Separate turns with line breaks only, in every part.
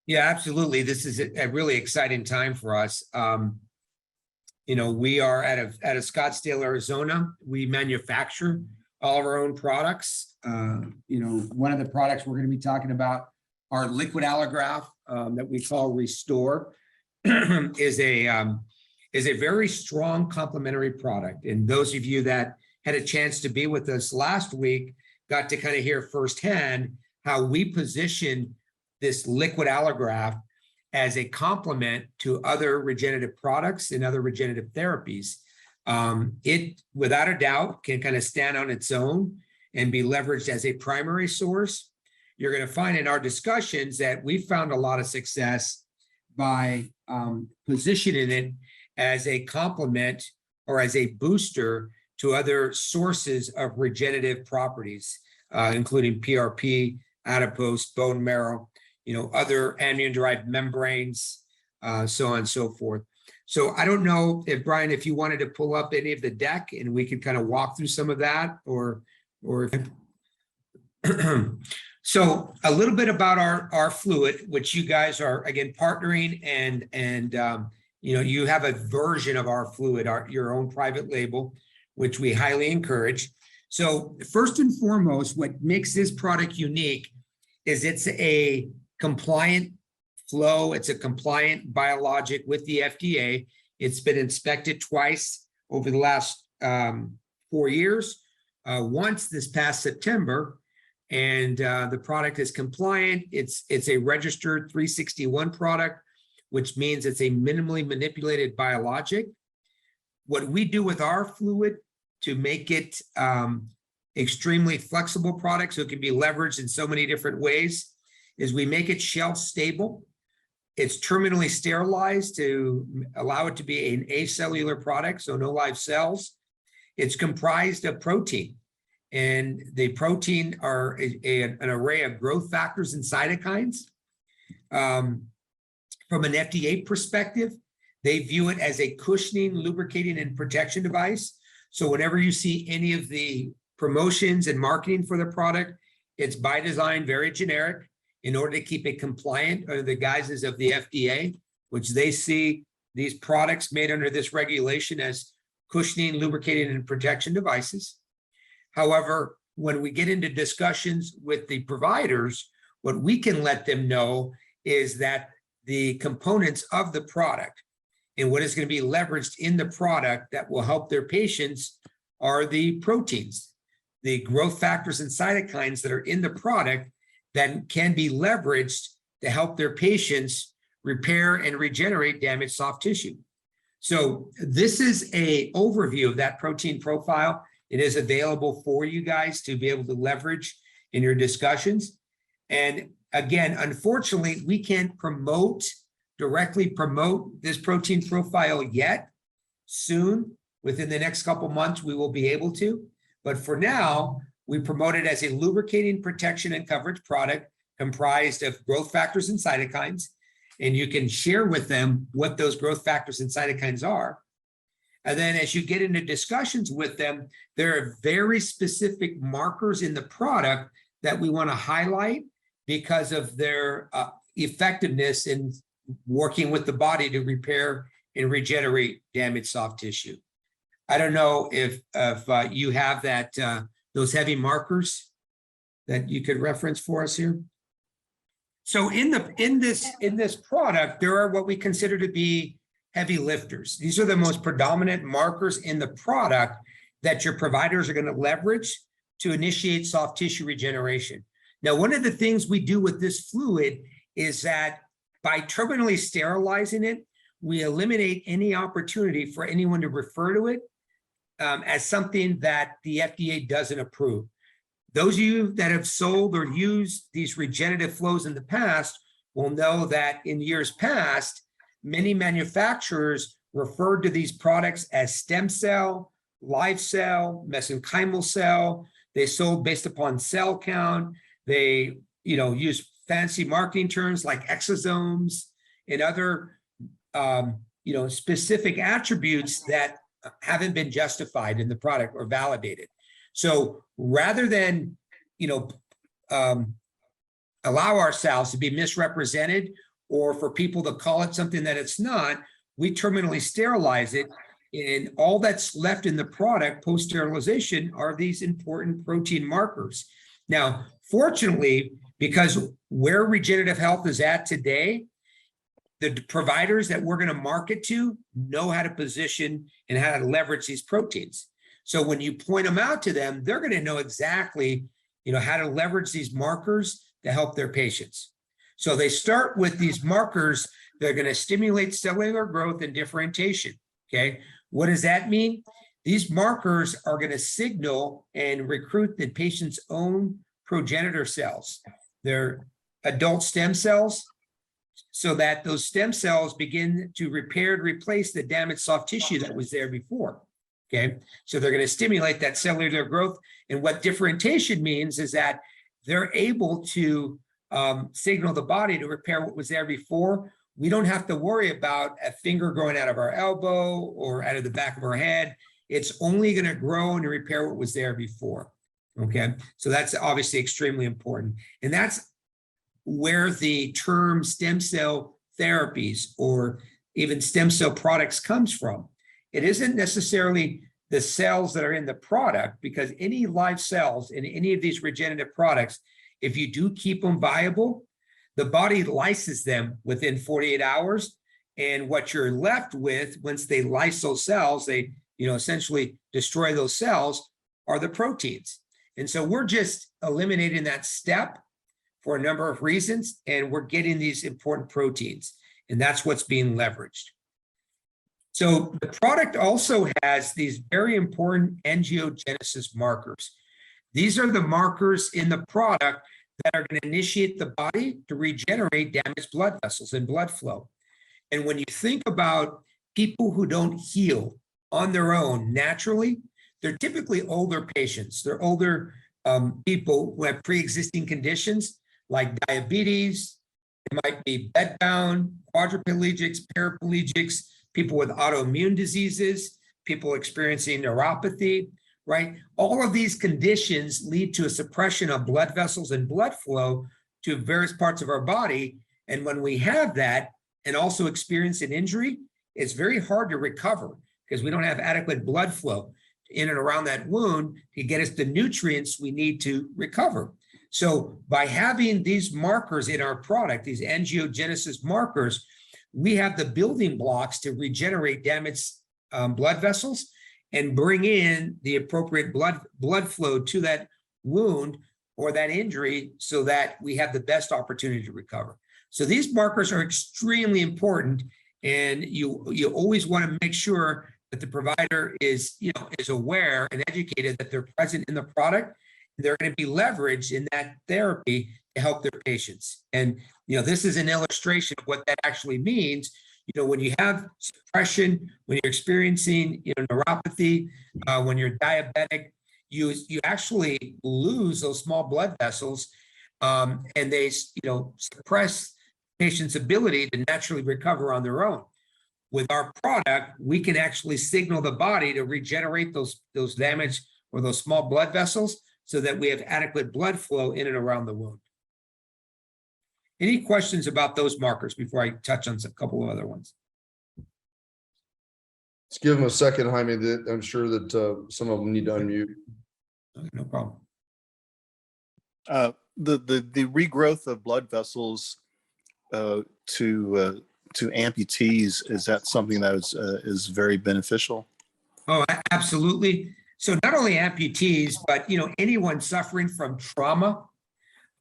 Yeah, absolutely. This is a really exciting time for us. We are out of Scottsdale, Arizona. We manufacture all of our own products. One of the products we're going to be talking about, our liquid allograft that we call Restore, is a very strong complementary product. And those of you that had a chance to be with us last week got to kind of hear firsthand how we position this liquid allograft as a complement to other regenerative products and other regenerative therapies. It, without a doubt, can kind of stand on its own and be leveraged as a primary source. You're going to find in our discussions that we found a lot of success by positioning it as a complement or as a booster to other sources of regenerative properties, including PRP, adipose, bone marrow, other amnion-derived membranes, so on and so forth. So I don't know if, Brian, if you wanted to pull up any of the deck and we could kind of walk through some of that, or so a little bit about our fluid, which you guys are, again, partnering, and you have a version of our fluid, your own private label, which we highly encourage. So first and foremost, what makes this product unique is it's a compliant flow. It's a compliant biologic with the FDA. It's been inspected twice over the last 4 years, once this past September, and the product is compliant. It's a registered 361 product, which means it's a minimally manipulated biologic. What we do with our fluid to make it extremely flexible product, so it can be leveraged in so many different ways, is we make it shelf stable. It's terminally sterilized to allow it to be an acellular product, so no live cells. It's comprised of protein, and the protein are an array of growth factors and cytokines. From an FDA perspective, they view it as a cushioning, lubricating, and protection device. So whenever you see any of the promotions and marketing for the product, it's by design very generic in order to keep it compliant under the guises of the FDA, which they see these products made under this regulation as cushioning, lubricating, and protection devices. However, when we get into discussions with the providers, what we can let them know is that the components of the product and what is going to be leveraged in the product that will help their patients are the proteins, the growth factors and cytokines that are in the product that can be leveraged to help their patients repair and regenerate damaged soft tissue. So this is an overview of that protein profile. It is available for you guys to be able to leverage in your discussions. And again, unfortunately, we can't directly promote this protein profile yet. Soon, within the next couple months, we will be able to. But for now, we promote it as a lubricating, protection, and coverage product comprised of growth factors and cytokines. And you can share with them what those growth factors and cytokines are. And then as you get into discussions with them, there are very specific markers in the product that we want to highlight because of their effectiveness in working with the body to repair and regenerate damaged soft tissue. I don't know if you have that those heavy markers that you could reference for us here. So in this product, there are what we consider to be heavy lifters. These are the most predominant markers in the product that your providers are going to leverage to initiate soft tissue regeneration. Now, one of the things we do with this fluid is that by terminally sterilizing it, we eliminate any opportunity for anyone to refer to it as something that the FDA doesn't approve. Those of you that have sold or used these regenerative flows in the past will know that in years past, many manufacturers referred to these products as stem cell, live cell, mesenchymal cell. They sold based upon cell count. They, use fancy marketing terms like exosomes and other, specific attributes that haven't been justified in the product or validated. So rather than, allow ourselves to be misrepresented or for people to call it something that it's not, we terminally sterilize it. And all that's left in the product post-sterilization are these important protein markers. Now, fortunately, because where regenerative health is at today, the providers that we're going to market to know how to position and how to leverage these proteins. So when you point them out to them, they're going to know exactly, how to leverage these markers to help their patients. So they start with these markers that are going to stimulate cellular growth and differentiation. Okay. What does that mean? These markers are going to signal and recruit the patient's own progenitor cells. They're adult stem cells, so that those stem cells begin to repair and replace the damaged soft tissue that was there before. Okay, so they're going to stimulate that cellular growth. And what differentiation means is that they're able to signal the body to repair what was there before. We don't have to worry about a finger growing out of our elbow or out of the back of our head. It's only going to grow and repair what was there before. Okay, so that's obviously extremely important. And that's where the term stem cell therapies or even stem cell products comes from. It isn't necessarily the cells that are in the product, because any live cells in any of these regenerative products, if you do keep them viable, the body lyses them within 48 hours. And what you're left with, once they lyse those cells, they essentially destroy those cells, are the proteins. And so we're just eliminating that step for a number of reasons, and we're getting these important proteins, and that's what's being leveraged. So the product also has these very important angiogenesis markers. These are the markers in the product that are going to initiate the body to regenerate damaged blood vessels and blood flow. And when you think about people who don't heal on their own naturally, they're typically older patients. They're older people who have pre-existing conditions like diabetes. It might be bedbound, quadriplegics, paraplegics, people with autoimmune diseases, people experiencing neuropathy, right? All of these conditions lead to a suppression of blood vessels and blood flow to various parts of our body. And when we have that and also experience an injury, it's very hard to recover because we don't have adequate blood flow in and around that wound to get us the nutrients we need to recover. So by having these markers in our product, these angiogenesis markers, we have the building blocks to regenerate damaged blood vessels and bring in the appropriate blood flow to that wound or that injury so that we have the best opportunity to recover. So these markers are extremely important, and you always want to make sure that the provider is aware and educated that they're present in the product. They're going to be leveraged in that therapy to help their patients. And this is an illustration of what that actually means. When you have suppression, when you're experiencing neuropathy, when you're diabetic, you actually lose those small blood vessels, and they suppress patients' ability to naturally recover on their own. With our product, we can actually signal the body to regenerate those damaged or those small blood vessels so that we have adequate blood flow in and around the wound. Any questions about those markers before I touch on a couple of other ones?
Let's give them a second, Jaime. I'm sure that some of them need to unmute.
Okay, no problem.
The regrowth of blood vessels to amputees, is that something that is very beneficial?
Oh, absolutely. So not only amputees, but anyone suffering from trauma.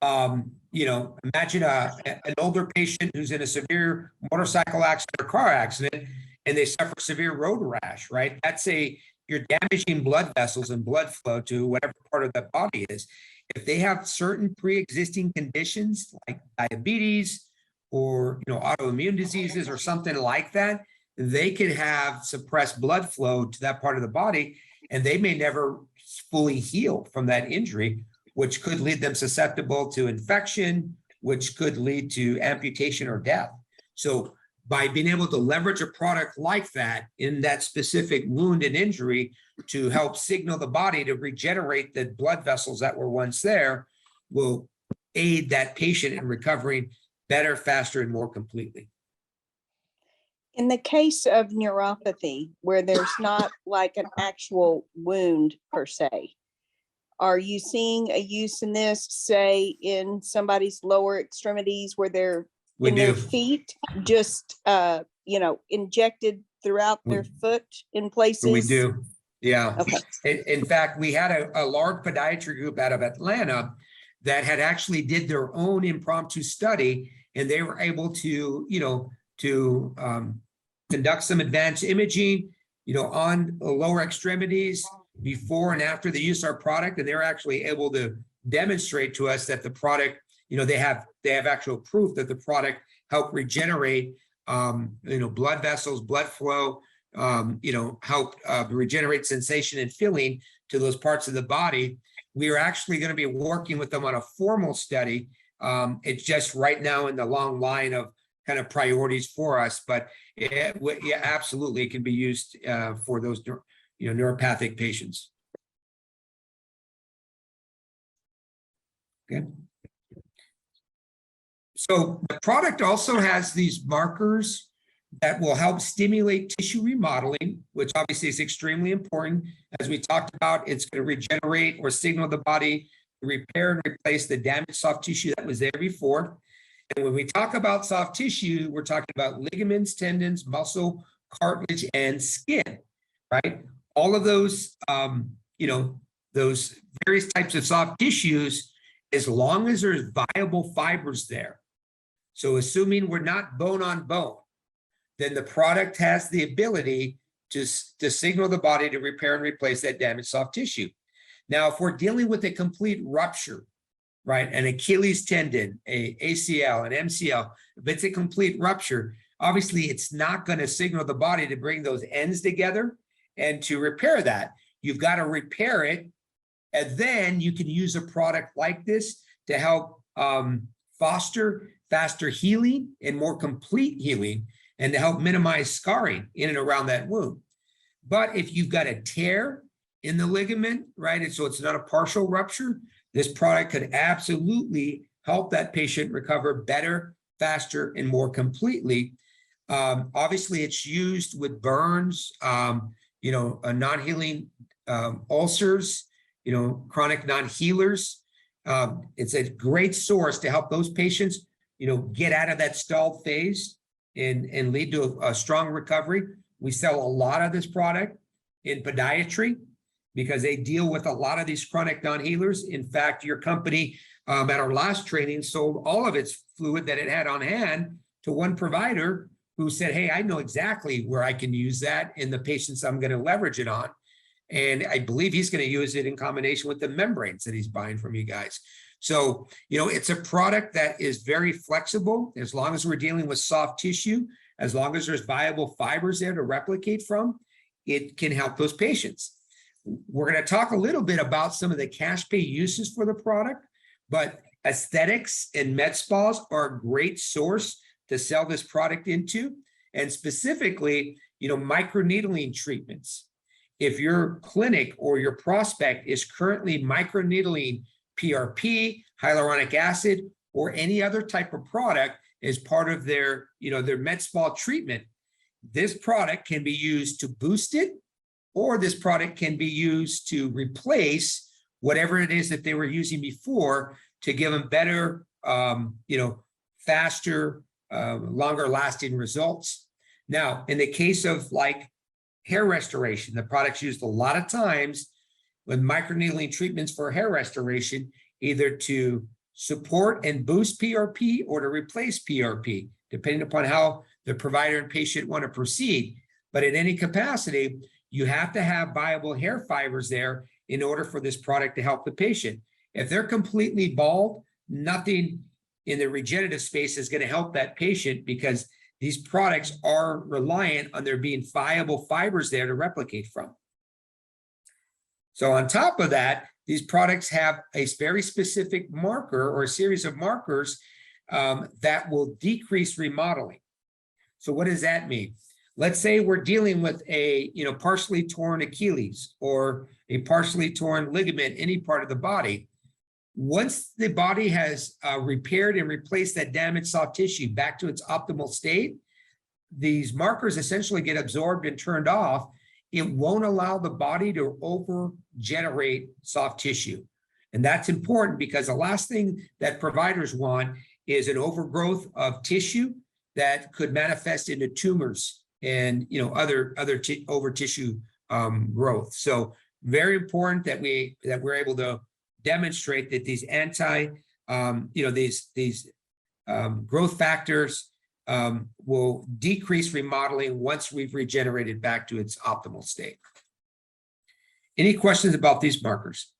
Imagine an older patient who's in a severe motorcycle accident or car accident, and they suffer severe road rash, right? You're damaging blood vessels and blood flow to whatever part of the body is. If they have certain pre-existing conditions like diabetes or autoimmune diseases or something like that, they could have suppressed blood flow to that part of the body, and they may never fully heal from that injury, which could lead them susceptible to infection, which could lead to amputation or death. So by being able to leverage a product like that in that specific wound and injury to help signal the body to regenerate the blood vessels that were once there, will aid that patient in recovering better, faster, and more completely.
In the case of neuropathy, where there's not like an actual wound per se, are you seeing a use in this, say, in somebody's lower extremities where they're
We
in their
do.
feet, just injected throughout their foot in places?
We do. Yeah.
Okay.
In fact, we had a large podiatry group out of Atlanta that had actually did their own impromptu study, and they were able to, conduct some advanced imaging, on the lower extremities before and after the use of our product. And they were actually able to demonstrate to us that the product, they have actual proof that the product helped regenerate, blood vessels, blood flow, help regenerate sensation and feeling to those parts of the body. We are actually going to be working with them on a formal study. It's just right now in the long line of kind of priorities for us, but yeah, absolutely, it can be used for those, neuropathic patients. Okay. So the product also has these markers that will help stimulate tissue remodeling, which obviously is extremely important. As we talked about, it's going to regenerate or signal the body to repair and replace the damaged soft tissue that was there before. And when we talk about soft tissue, we're talking about ligaments, tendons, muscle, cartilage, and skin, right? All of those, those various types of soft tissues, as long as there's viable fibers there. So assuming we're not bone on bone, then the product has the ability to signal the body to repair and replace that damaged soft tissue. Now, if we're dealing with a complete rupture, right, an Achilles tendon, a ACL, an MCL, if it's a complete rupture, obviously it's not going to signal the body to bring those ends together and to repair that. You've got to repair it, and then you can use a product like this to help foster faster healing and more complete healing, and to help minimize scarring in and around that wound. But if you've got a tear in the ligament, right, and so it's not a partial rupture, this product could absolutely help that patient recover better, faster, and more completely. Obviously, it's used with burns, non-healing ulcers, chronic non-healers. It's a great source to help those patients, get out of that stalled phase and lead to a strong recovery. We sell a lot of this product in podiatry because they deal with a lot of these chronic non-healers. In fact, your company at our last training sold all of its fluid that it had on hand to one provider who said, hey, I know exactly where I can use that in the patients I'm going to leverage it on. And I believe he's going to use it in combination with the membranes that he's buying from you guys. So, it's a product that is very flexible as long as we're dealing with soft tissue, as long as there's viable fibers there to replicate from, it can help those patients. We're going to talk a little bit about some of the cash pay uses for the product, but aesthetics and med spas are a great source to sell this product into, and specifically, microneedling treatments. If your clinic or your prospect is currently microneedling PRP, hyaluronic acid, or any other type of product as part of their, their med spa treatment, this product can be used to boost it, or this product can be used to replace whatever it is that they were using before to give them better, faster, longer lasting results. Now, in the case of like hair restoration, the product's used a lot of times with microneedling treatments for hair restoration, either to support and boost PRP or to replace PRP, depending upon how the provider and patient want to proceed. But in any capacity, you have to have viable hair fibers there in order for this product to help the patient. If they're completely bald, nothing in the regenerative space is going to help that patient because these products are reliant on there being viable fibers there to replicate from. So on top of that, these products have a very specific marker or a series of markers that will decrease remodeling. So what does that mean? Let's say we're dealing with a partially torn Achilles or a partially torn ligament, any part of the body. Once the body has repaired and replaced that damaged soft tissue back to its optimal state, these markers essentially get absorbed and turned off. It won't allow the body to over-generate soft tissue. And that's important because the last thing that providers want is an overgrowth of tissue that could manifest into tumors and other over tissue growth. So very important that we're able to demonstrate that these these growth factors will decrease remodeling once we've regenerated back to its optimal state. Any questions about these markers?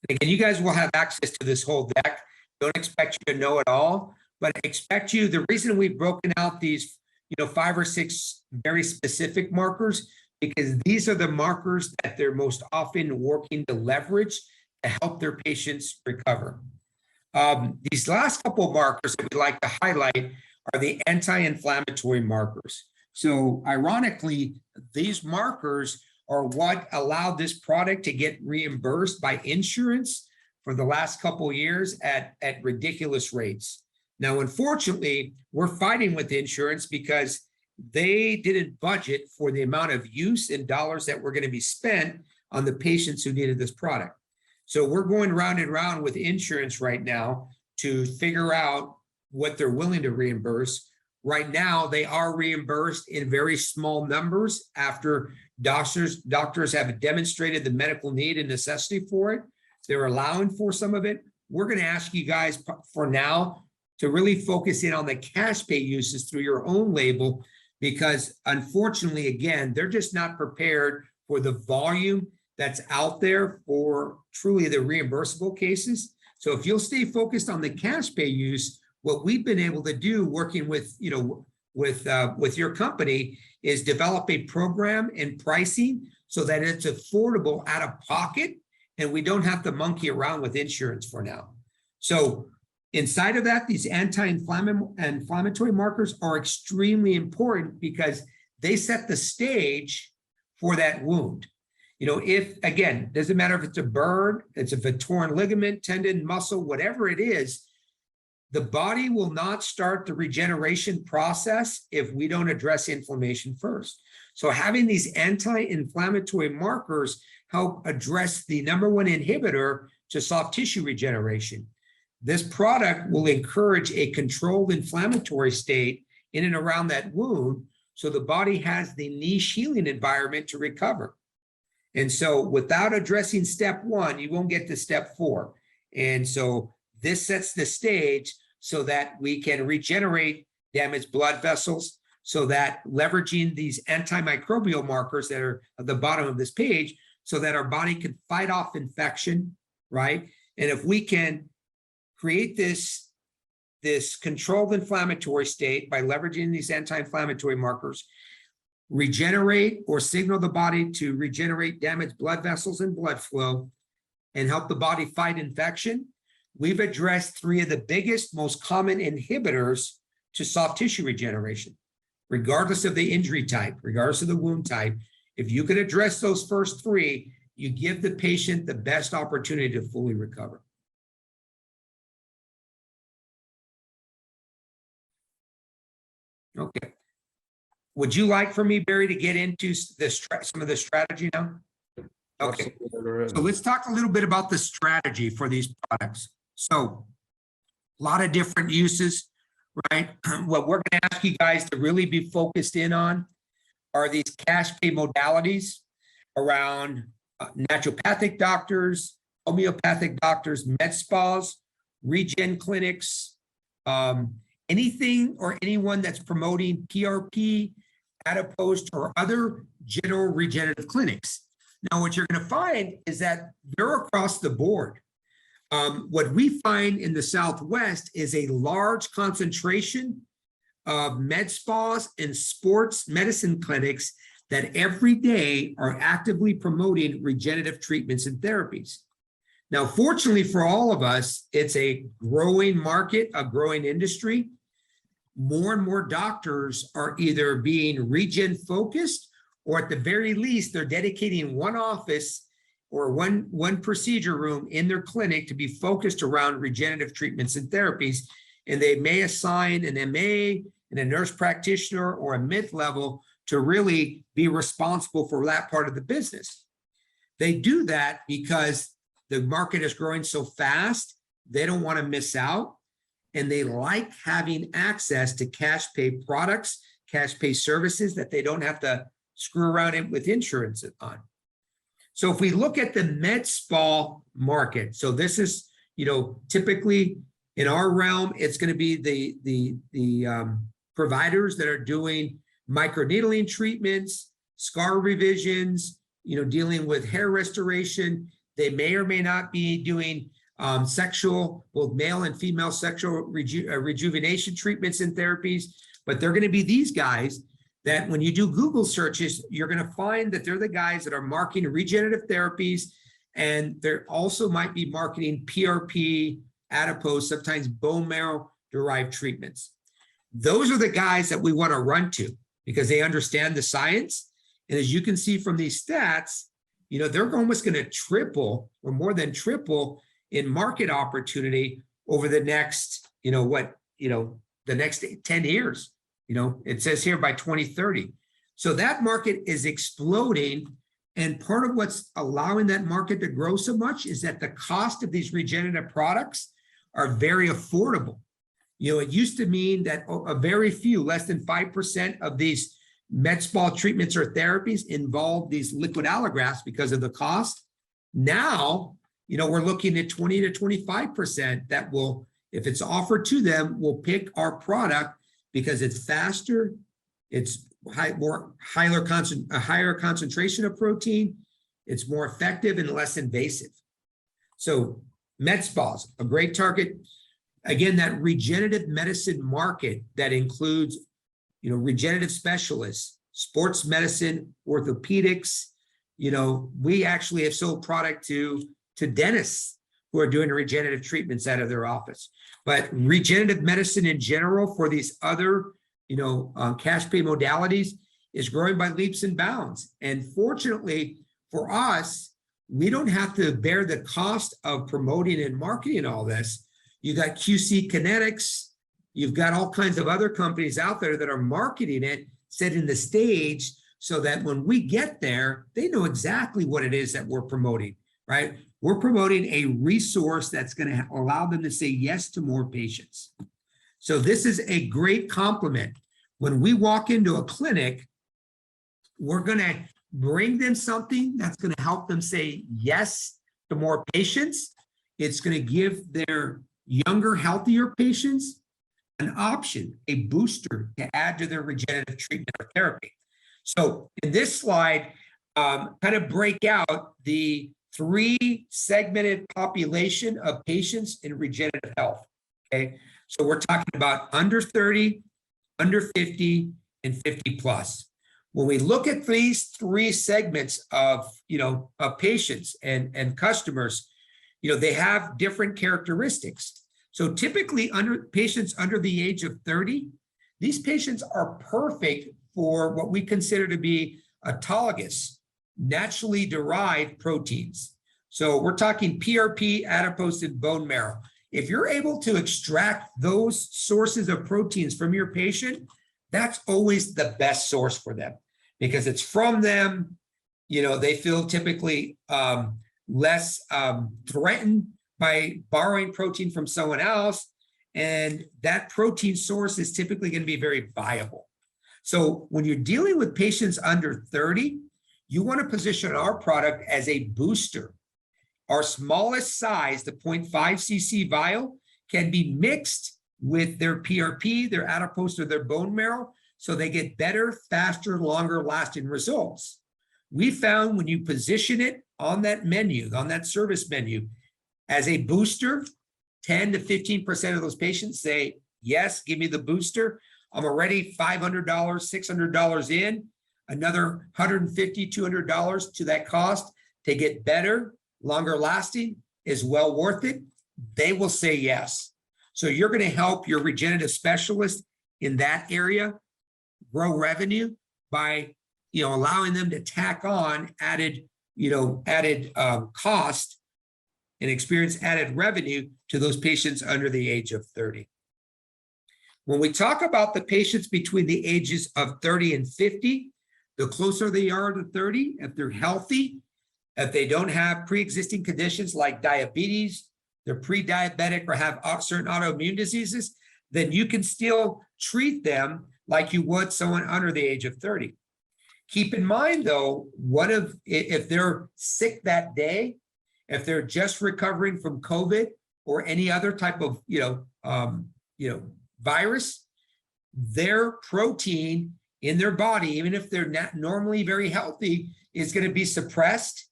Again, you guys will have access to this whole deck. Don't expect you to know it all, but expect you. The reason we've broken out these, 5 or 6 very specific markers, because these are the markers that they're most often working to leverage to help their patients recover. These last couple of markers that we'd like to highlight are the anti-inflammatory markers. So ironically, these markers are what allowed this product to get reimbursed by insurance for the last couple of years at ridiculous rates. Now, unfortunately, we're fighting with insurance because they didn't budget for the amount of use and dollars that were going to be spent on the patients who needed this product. So we're going round and round with insurance right now to figure out what they're willing to reimburse. Right now, they are reimbursed in very small numbers after doctors have demonstrated the medical need and necessity for it. They're allowing for some of it. We're going to ask you guys for now to really focus in on the cash pay uses through your own label, because unfortunately, again, they're just not prepared for the volume that's out there for truly the reimbursable cases. So if you'll stay focused on the cash pay use, what we've been able to do working with, with your company is develop a program and pricing so that it's affordable out of pocket and we don't have to monkey around with insurance for now. So inside of that, these anti-inflammatory markers are extremely important because they set the stage for that wound. If, again, doesn't matter if it's a burn, it's a torn ligament, tendon, muscle, whatever it is, the body will not start the regeneration process if we don't address inflammation first. So having these anti-inflammatory markers help address the #1 inhibitor to soft tissue regeneration. This product will encourage a controlled inflammatory state in and around that wound so the body has the niche healing environment to recover. And so without addressing step 1, you won't get to step 4. And so this sets the stage so that we can regenerate damaged blood vessels, so that leveraging these antimicrobial markers that are at the bottom of this page, so that our body can fight off infection, right? And if we can create this controlled inflammatory state by leveraging these anti-inflammatory markers, regenerate or signal the body to regenerate damaged blood vessels and blood flow, and help the body fight infection, we've addressed 3 of the biggest, most common inhibitors to soft tissue regeneration, regardless of the injury type, regardless of the wound type. If you can address those first 3, you give the patient the best opportunity to fully recover. Okay. Would you like for me, Barry, to get into some of the strategy now? Okay. So let's talk a little bit about the strategy for these products. So a lot of different uses, right? What we're going to ask you guys to really be focused in on are these cash pay modalities around naturopathic doctors, homeopathic doctors, med spas, regen clinics, anything or anyone that's promoting PRP, adipose, or other general regenerative clinics. Now, what you're going to find is that they're across the board. What we find in the Southwest is a large concentration of med spas and sports medicine clinics that every day are actively promoting regenerative treatments and therapies. Now, fortunately for all of us, it's a growing market, a growing industry. More and more doctors are either being regen focused, or at the very least, they're dedicating one office or one procedure room in their clinic to be focused around regenerative treatments and therapies. And they may assign an MA and a nurse practitioner or a mid-level to really be responsible for that part of the business. They do that because the market is growing so fast, they don't want to miss out. And they like having access to cash pay products, cash pay services that they don't have to screw around with insurance on. So if we look at the med spa market, so this is, typically in our realm, it's going to be the providers that are doing microneedling treatments, scar revisions, dealing with hair restoration. They may or may not be doing sexual, both male and female sexual rejuvenation treatments and therapies, but they're going to be these guys that when you do Google searches, you're going to find that they're the guys that are marketing regenerative therapies, and they're also might be marketing PRP, adipose, sometimes bone marrow derived treatments. Those are the guys that we want to run to because they understand the science. And as you can see from these stats, they're almost going to triple or more than triple in market opportunity over the next, the next 10 years. It says here by 2030. So that market is exploding. And part of what's allowing that market to grow so much is that the cost of these regenerative products are very affordable. It used to mean that a very few, less than 5% of these med spa treatments or therapies involve these liquid allografts because of the cost. Now, we're looking at 20 to 25% that will, if it's offered to them, will pick our product because it's faster, it's higher concentration of protein, it's more effective and less invasive. So med spas, a great target. Again, that regenerative medicine market that includes, regenerative specialists, sports medicine, orthopedics. We actually have sold product to dentists who are doing regenerative treatments out of their office. But regenerative medicine in general for these other, cash pay modalities is growing by leaps and bounds. And fortunately for us, we don't have to bear the cost of promoting and marketing all this. You got QC Kinetics, you've got all kinds of other companies out there that are marketing it, setting the stage so that when we get there, they know exactly what it is that we're promoting, right? We're promoting a resource that's going to allow them to say yes to more patients. So this is a great compliment. When we walk into a clinic, we're going to bring them something that's going to help them say yes to more patients. It's going to give their younger, healthier patients an option, a booster to add to their regenerative treatment or therapy. So in this slide, kind of break out the 3 segmented population of patients in regenerative health. Okay, so we're talking about under 30, under 50, and 50 plus. When we look at these 3 segments of of patients and customers, they have different characteristics. So typically patients under the age of 30, these patients are perfect for what we consider to be autologous, naturally derived proteins. So we're talking PRP, adipose, and bone marrow. If you're able to extract those sources of proteins from your patient, that's always the best source for them because it's from them. They feel typically less threatened by borrowing protein from someone else. And that protein source is typically going to be very viable. So when you're dealing with patients under 30, you want to position our product as a booster. Our smallest size, the 0.5 cc vial, can be mixed with their PRP, their adipose, or their bone marrow, so they get better, faster, longer lasting results. We found when you position it on that menu, on that service menu, as a booster, 10 to 15% of those patients say, yes, give me the booster. I'm already $500, $600 in, another $150, $200 to that cost to get better, longer lasting is well worth it. They will say yes. So you're going to help your regenerative specialist in that area grow revenue by allowing them to tack on added added cost and experience added revenue to those patients under the age of 30. When we talk about the patients between the ages of 30 and 50, the closer they are to 30, if they're healthy, if they don't have pre-existing conditions like diabetes, they're pre-diabetic or have certain autoimmune diseases, then you can still treat them like you would someone under the age of 30. Keep in mind, though, if they're sick that day, if they're just recovering from COVID or any other type of virus, their protein in their body, even if they're not normally very healthy, is going to be suppressed.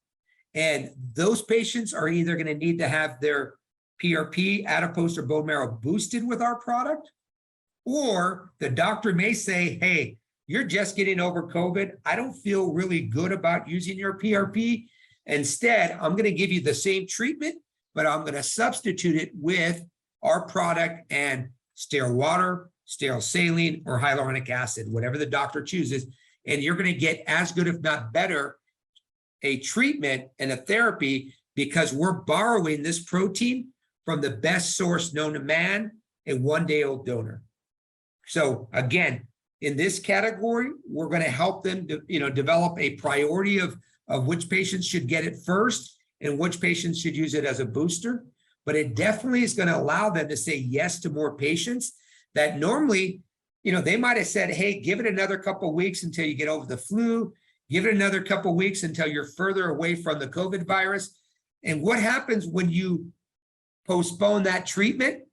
And those patients are either going to need to have their PRP, adipose, or bone marrow boosted with our product, or the doctor may say, hey, you're just getting over COVID. I don't feel really good about using your PRP. Instead, I'm going to give you the same treatment, but I'm going to substitute it with our product and sterile water, sterile saline, or hyaluronic acid, whatever the doctor chooses. And you're going to get as good, if not better, a treatment and a therapy, because we're borrowing this protein from the best source known to man, a one-day-old donor. So again, in this category, we're going to help them develop a priority of which patients should get it first and which patients should use it as a booster. But it definitely is going to allow them to say yes to more patients that normally, they might have said, hey, give it another couple of weeks until you get over the flu. Give it another couple of weeks until you're further away from the COVID virus. And what happens when you postpone that treatment?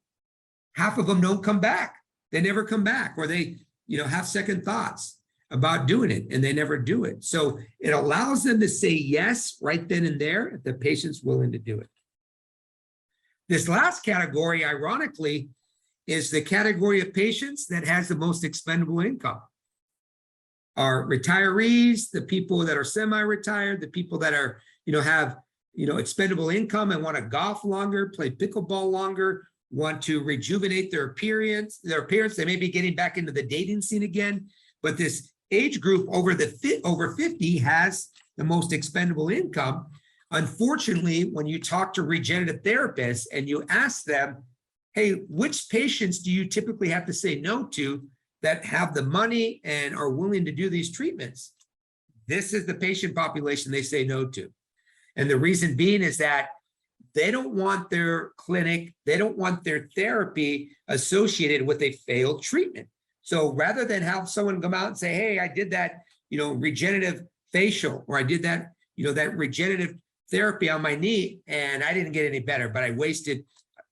Half of them don't come back. They never come back, or they, have second thoughts about doing it and they never do it. So it allows them to say yes right then and there if the patient's willing to do it. This last category, ironically, is the category of patients that has the most expendable income. Our retirees, the people that are semi-retired, the people that are, have, expendable income and want to golf longer, play pickleball longer, want to rejuvenate their appearance. They may be getting back into the dating scene again, but this age group over 50 has the most expendable income. Unfortunately, when you talk to regenerative therapists and you ask them, hey, which patients do you typically have to say no to that have the money and are willing to do these treatments? This is the patient population they say no to. And the reason being is that they don't want their clinic, they don't want their therapy associated with a failed treatment. So rather than have someone come out and say, hey, I did that, regenerative facial, or I did that, that regenerative therapy on my knee and I didn't get any better, but I wasted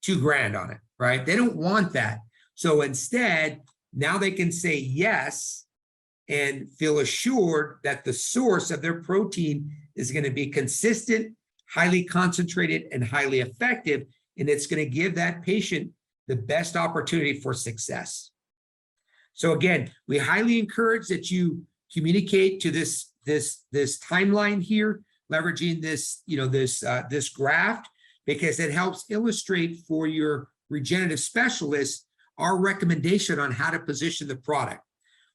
$2,000 on it, right? They don't want that. So instead, now they can say yes and feel assured that the source of their protein is going to be consistent, highly concentrated, and highly effective, and it's going to give that patient the best opportunity for success. So again, we highly encourage that you communicate to this timeline here, leveraging this, this graph, because it helps illustrate for your regenerative specialist our recommendation on how to position the product.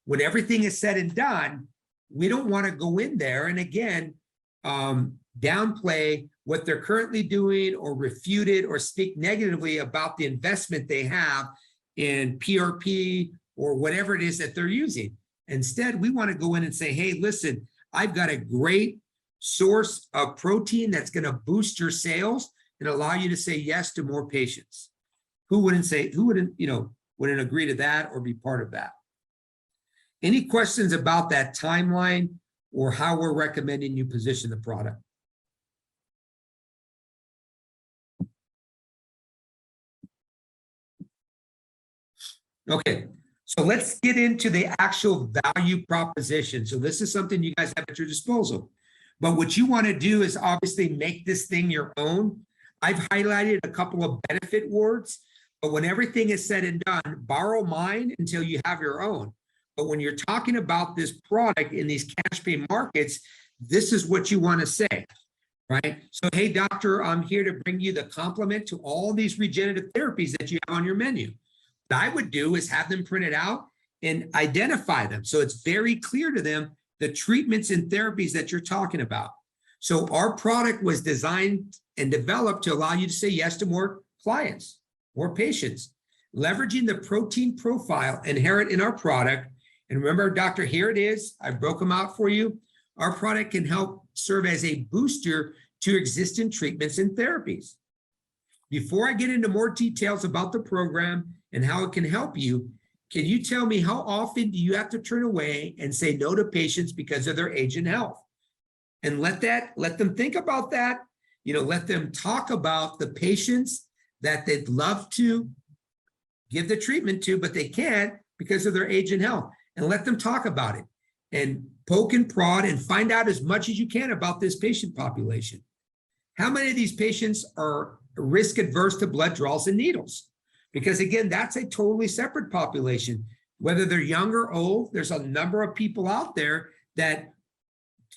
When everything is said and done, we don't want to go in there and again, downplay what they're currently doing or refute it or speak negatively about the investment they have in PRP or whatever it is that they're using. Instead, we want to go in and say, hey, listen, I've got a great source of protein that's going to boost your sales and allow you to say yes to more patients. Who wouldn't agree to that or be part of that? Any questions about that timeline or how we're recommending you position the product? Okay, so let's get into the actual value proposition. So this is something you guys have at your disposal. But what you want to do is obviously make this thing your own. I've highlighted a couple of benefit words, but when everything is said and done, borrow mine until you have your own. But when you're talking about this product in these cash pay markets, this is what you want to say, right? So, hey, doctor, I'm here to bring you the complement to all these regenerative therapies that you have on your menu. What I would do is have them print it out and identify them. So it's very clear to them the treatments and therapies that you're talking about. So our product was designed and developed to allow you to say yes to more clients, more patients, leveraging the protein profile inherent in our product. And remember, doctor, here it is. I broke them out for you. Our product can help serve as a booster to existing treatments and therapies. Before I get into more details about the program and how it can help you, can you tell me how often do you have to turn away and say no to patients because of their age and health? And let them think about that. Let them talk about the patients that they'd love to give the treatment to, but they can't because of their age and health. And let them talk about it and poke and prod and find out as much as you can about this patient population. How many of these patients are risk adverse to blood draws and needles? Because again, that's a totally separate population. Whether they're young or old, there's a number of people out there that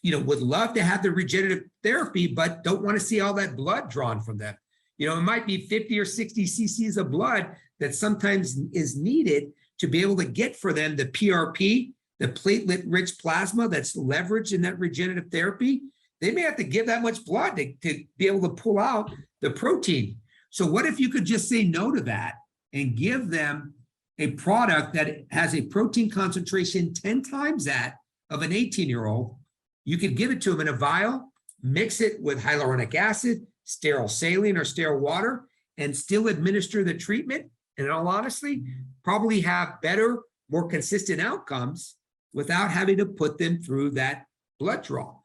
would love to have the regenerative therapy, but don't want to see all that blood drawn from them. It might be 50 or 60 cc's of blood that sometimes is needed to be able to get for them the PRP, the platelet-rich plasma that's leveraged in that regenerative therapy. They may have to give that much blood to be able to pull out the protein. So what if you could just say no to that and give them a product that has a protein concentration 10 times that of an 18-year-old? You could give it to them in a vial, mix it with hyaluronic acid, sterile saline or sterile water, and still administer the treatment. And in all honesty, probably have better, more consistent outcomes without having to put them through that blood draw.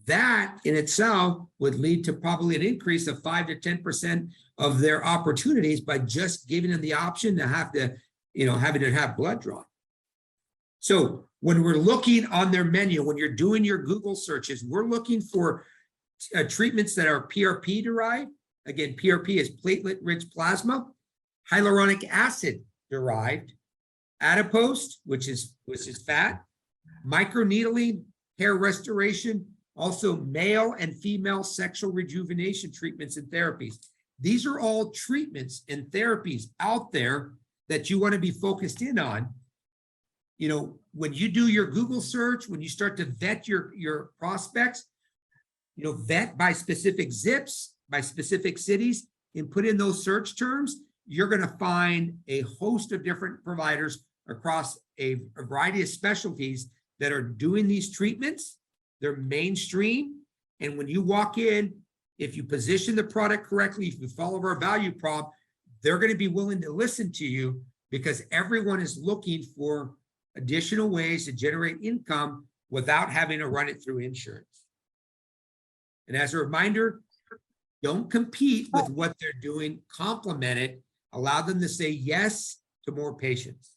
That in itself would lead to probably an increase of 5 to 10% of their opportunities by just giving them the option to have to, having to have blood drawn. So when we're looking on their menu, when you're doing your Google searches, we're looking for treatments that are PRP derived. Again, PRP is platelet-rich plasma, hyaluronic acid derived, adipose, which is fat, microneedling, hair restoration, also male and female sexual rejuvenation treatments and therapies. These are all treatments and therapies out there that you want to be focused in on. When you do your Google search, when you start to vet your prospects, vet by specific zips, by specific cities, and put in those search terms, you're going to find a host of different providers across a variety of specialties that are doing these treatments. They're mainstream. And when you walk in, if you position the product correctly, if you follow our value prop, they're going to be willing to listen to you because everyone is looking for additional ways to generate income without having to run it through insurance. And as a reminder, don't compete with what they're doing, complement it, allow them to say yes to more patients.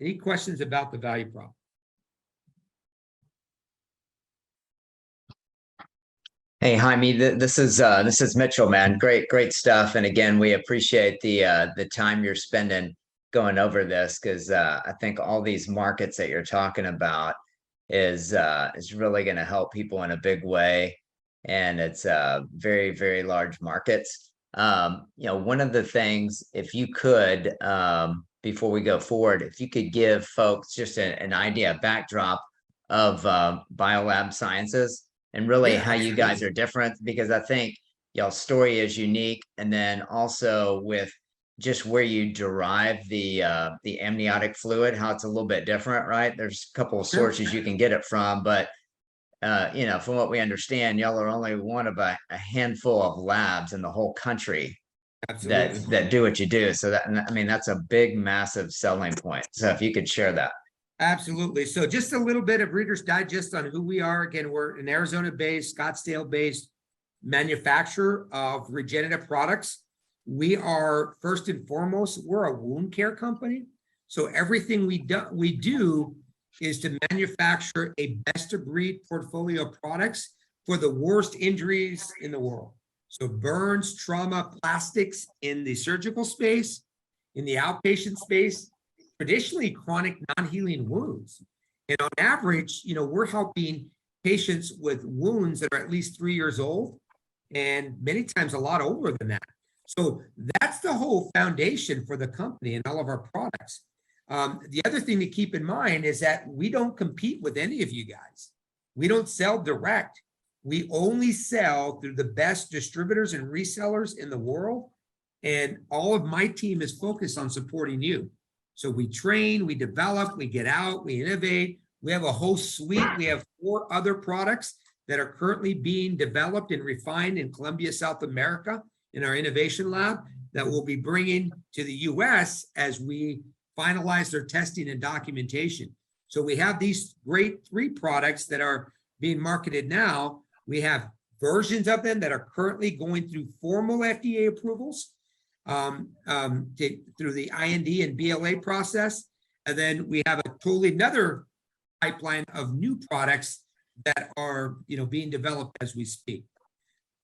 Any questions about the value prop?
Hey, Jaime, this is Mitchell, man. Great stuff. And again, we appreciate the time you're spending going over this because I think all these markets that you're talking about is really going to help people in a big way, and it's very, very large markets. One of the things, if you could, before we go forward, if you could give folks just an idea, a backdrop of Biolab Sciences. And really how you guys are different, because I think y'all's story is unique. And then also with just where you derive the amniotic fluid, how it's a little bit different, right? There's a couple of sources you can get it from, but from what we understand, y'all are only one of a handful of labs in the whole country that do what you do. So that's a big, massive selling point. So if you could share that.
Absolutely. So just a little bit of Reader's Digest on who we are. Again, we're an Arizona-based, Scottsdale-based manufacturer of regenerative products. We are, first and foremost, we're a wound care company. So everything we do is to manufacture a best-of-breed portfolio of products for the worst injuries in the world. So burns, trauma, plastics in the surgical space, in the outpatient space, traditionally chronic non-healing wounds. And on average, we're helping patients with wounds that are at least 3 years old and many times a lot older than that. So that's the whole foundation for the company and all of our products. The other thing to keep in mind is that we don't compete with any of you guys. We don't sell direct. We only sell through the best distributors and resellers in the world. And all of my team is focused on supporting you. So we train, we develop, we get out, we innovate. We have a whole suite. We have 4 other products that are currently being developed and refined in Colombia, South America, in our innovation lab that we'll be bringing to the US as we finalize their testing and documentation. So we have these great 3 products that are being marketed now. We have versions of them that are currently going through formal FDA approvals through the IND and BLA process. And then we have a totally another pipeline of new products that are, being developed as we speak.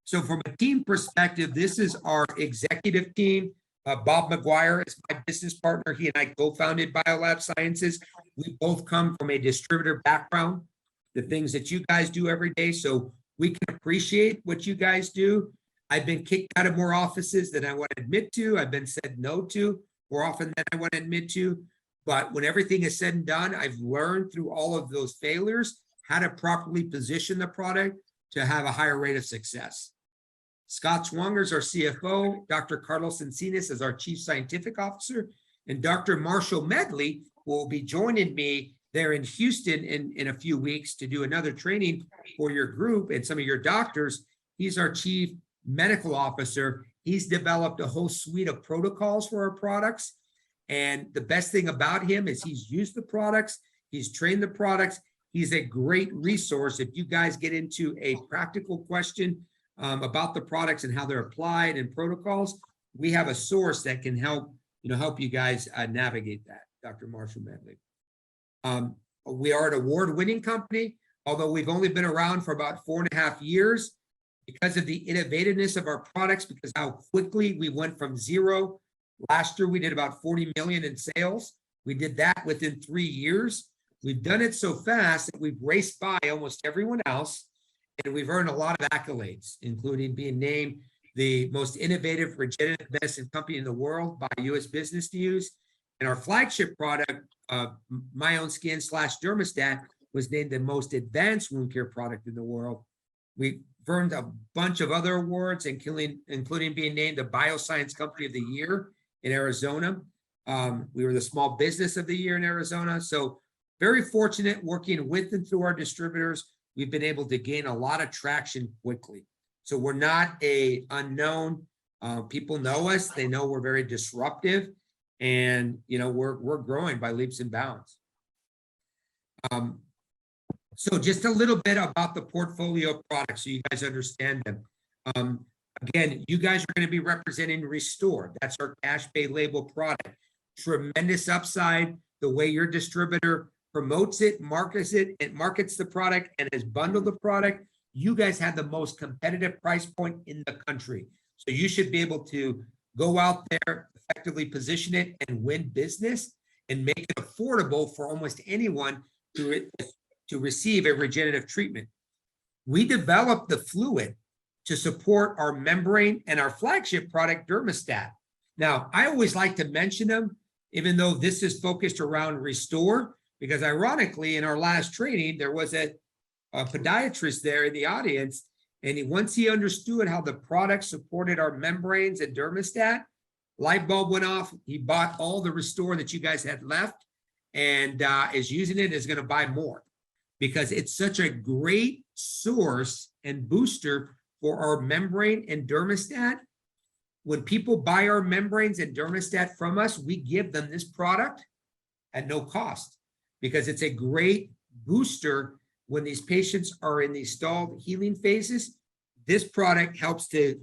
So from a team perspective, this is our executive team. Bob McGuire is my business partner. He and I co-founded BioLab Sciences. We both come from a distributor background, the things that you guys do every day. So we can appreciate what you guys do. I've been kicked out of more offices than I want to admit to. I've been said no to more often than I want to admit to. But when everything is said and done, I've learned through all of those failures how to properly position the product to have a higher rate of success. Scott Swanger is our CFO, Dr. Carlos Encinas is our Chief Scientific Officer, and Dr. Marshall Medley will be joining me there in Houston in a few weeks to do another training for your group and some of your doctors. He's our Chief Medical Officer. He's developed a whole suite of protocols for our products. And the best thing about him is he's used the products, he's trained the products. He's a great resource if you guys get into a practical question about the products and how they're applied and protocols. We have a source that can help you guys navigate that, Dr. Marshall Medley. We are an award-winning company, although we've only been around for about 4.5 years because of the innovativeness of our products, because how quickly we went from zero. Last year, we did about 40 million in sales. We did that within 3 years. We've done it so fast that we've raced by almost everyone else, and we've earned a lot of accolades, including being named the most innovative regenerative medicine company in the world by US Business News. And our flagship product, My Own Skin / Dermastat, was named the most advanced wound care product in the world. We've earned a bunch of other awards, including being named the Bioscience Company of the Year in Arizona. We were the Small Business of the Year in Arizona. So very fortunate working with and through our distributors. We've been able to gain a lot of traction quickly. So we're not a unknown. People know us. They know we're very disruptive, and we're growing by leaps and bounds. So just a little bit about the portfolio of products so you guys understand them. Again, you guys are going to be representing Restore. That's our cash pay label product. Tremendous upside. The way your distributor promotes it, markets the product, and has bundled the product. You guys have the most competitive price point in the country. So you should be able to go out there, effectively position it, and win business and make it affordable for almost anyone to receive a regenerative treatment. We developed the fluid to support our membrane and our flagship product, Dermastat. Now, I always like to mention them, even though this is focused around Restore, because ironically, in our last training, there was a podiatrist there in the audience, and once he understood how the product supported our membranes and Dermastat, light bulb went off. He bought all the Restore that you guys had left and is using it, is going to buy more because it's such a great source and booster for our membrane and Dermastat. When people buy our membranes and Dermastat from us, we give them this product at no cost because it's a great booster when these patients are in these stalled healing phases. This product helps to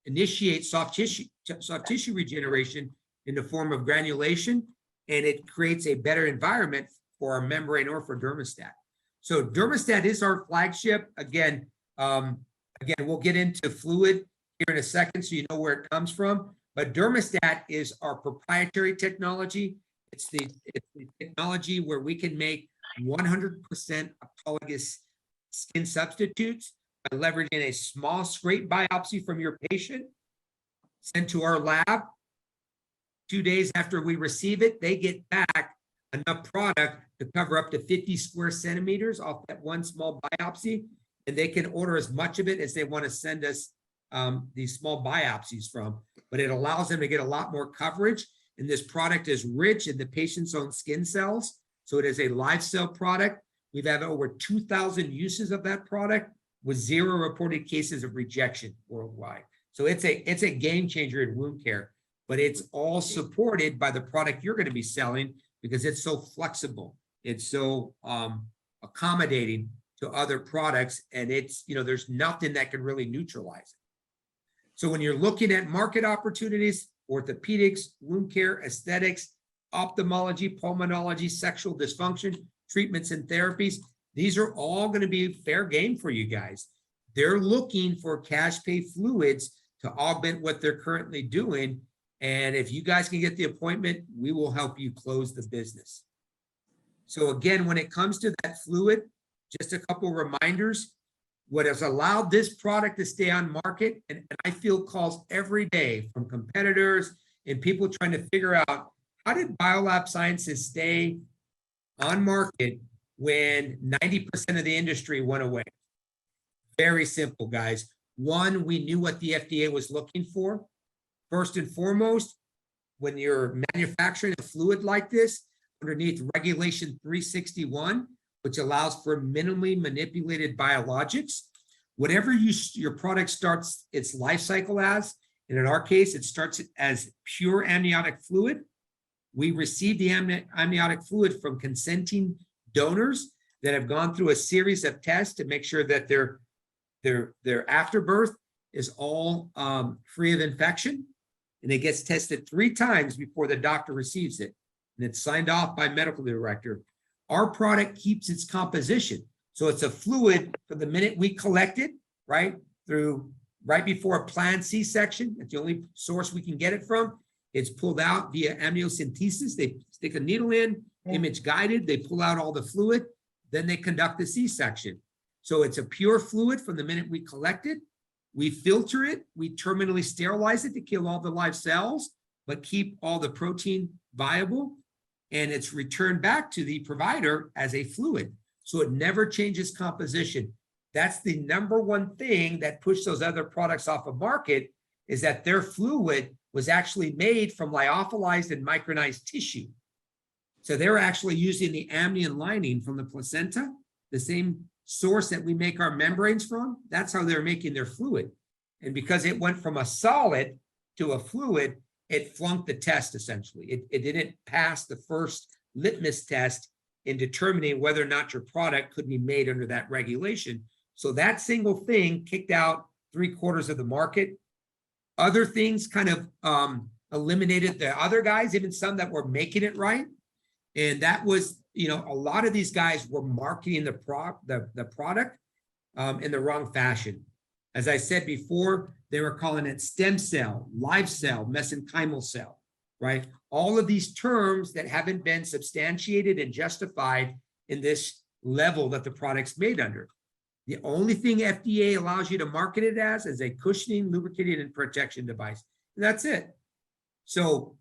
initiate soft tissue regeneration in the form of granulation, and it creates a better environment for our membrane or for Dermastat. So Dermastat is our flagship. Again, we'll get into fluid here in a second so you know where it comes from. But Dermastat is our proprietary technology. It's the technology where we can make 100% autologous skin substitutes by leveraging a small scrape biopsy from your patient, sent to our lab. 2 days after we receive it, they get back enough product to cover up to 50 square centimeters off that one small biopsy. and they can order as much of it as they want to send us these small biopsies from, but it allows them to get a lot more coverage. And this product is rich in the patient's own skin cells. So it is a live cell product. We've had over 2,000 uses of that product with 0 reported cases of rejection worldwide. So it's a game changer in wound care, but it's all supported by the product you're going to be selling because it's so flexible. It's so accommodating to other products, and it's, there's nothing that can really neutralize it. So when you're looking at market opportunities, orthopedics, wound care, aesthetics, ophthalmology, pulmonology, sexual dysfunction, treatments and therapies, these are all going to be fair game for you guys. They're looking for cash pay fluids to augment what they're currently doing. And if you guys can get the appointment, we will help you close the business. So again, when it comes to that fluid, just a couple reminders. What has allowed this product to stay on market, and I feel calls every day from competitors and people trying to figure out, how did Biolab Sciences stay on market when 90% of the industry went away? Very simple, guys. One, we knew what the FDA was looking for. First and foremost, when you're manufacturing a fluid like this, underneath Regulation 361, which allows for minimally manipulated biologics, whatever your product starts its life cycle as, and in our case, it starts as pure amniotic fluid. We receive the amniotic fluid from consenting donors that have gone through a series of tests to make sure that their afterbirth is all free of infection. And it gets tested 3 times before the doctor receives it. And it's signed off by medical director. Our product keeps its composition. So it's a fluid from the minute we collect it, right before a planned C-section. That's the only source we can get it from. It's pulled out via amniocentesis. They stick a needle in, image guided. They pull out all the fluid. Then they conduct the C-section. So it's a pure fluid from the minute we collect it. We filter it. We terminally sterilize it to kill all the live cells, but keep all the protein viable. And it's returned back to the provider as a fluid. So it never changes composition. That's the number one thing that pushed those other products off of market, is that their fluid was actually made from lyophilized and micronized tissue. So they're actually using the amnion lining from the placenta, the same source that we make our membranes from. That's how they're making their fluid. And because it went from a solid to a fluid, it flunked the test essentially. It didn't pass the first litmus test in determining whether or not your product could be made under that regulation. So that single thing kicked out 3/4 of the market. Other things kind of eliminated the other guys, even some that were making it right. And that was, a lot of these guys were marketing the product in the wrong fashion. As I said before, they were calling it stem cell, live cell, mesenchymal cell, right? All of these terms that haven't been substantiated and justified in this level that the product's made under. The only thing FDA allows you to market it as is a cushioning, lubricating, and protection device. And that's it. So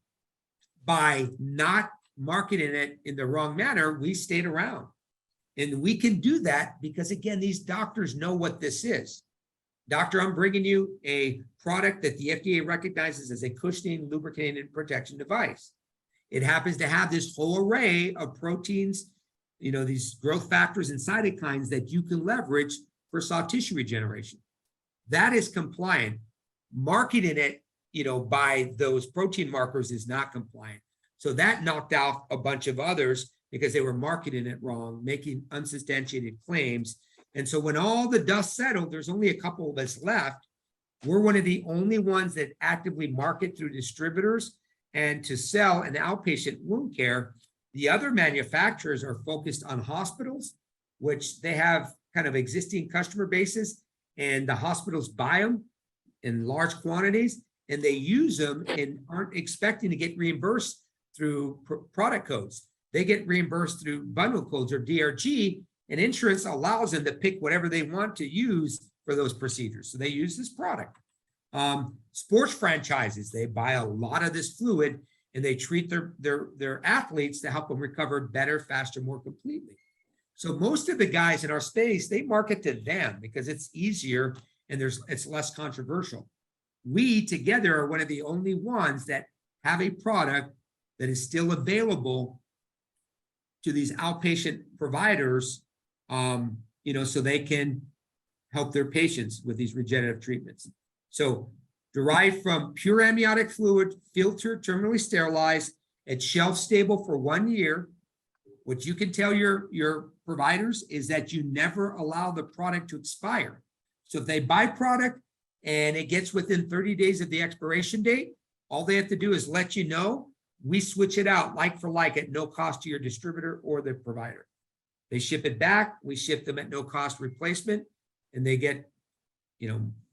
by not marketing it in the wrong manner, we stayed around. And we can do that because, again, these doctors know what this is. Doctor, I'm bringing you a product that the FDA recognizes as a cushioning, lubricating, and protection device. It happens to have this whole array of proteins, these growth factors and cytokines that you can leverage for soft tissue regeneration. That is compliant. Marketing it, by those protein markers is not compliant. So that knocked out a bunch of others because they were marketing it wrong, making unsubstantiated claims. And so when all the dust settled, there's only a couple of us left. We're one of the only ones that actively market through distributors and to sell an outpatient wound care. The other manufacturers are focused on hospitals, which they have kind of existing customer bases, and the hospitals buy them in large quantities, and they use them and aren't expecting to get reimbursed through product codes. They get reimbursed through bundle codes or DRG, and insurance allows them to pick whatever they want to use for those procedures. So they use this product. Sports franchises, they buy a lot of this fluid and they treat their athletes to help them recover better, faster, more completely. So most of the guys in our space, they market to them because it's easier and it's less controversial. We together are one of the only ones that have a product that is still available to these outpatient providers, so they can help their patients with these regenerative treatments. So derived from pure amniotic fluid, filtered, terminally sterilized, it's shelf stable for 1 year. What you can tell your providers is that you never allow the product to expire. So if they buy product and it gets within 30 days of the expiration date, all they have to do is let you know. We switch it out like for like at no cost to your distributor or the provider. They ship it back, we ship them at no cost replacement, and they get,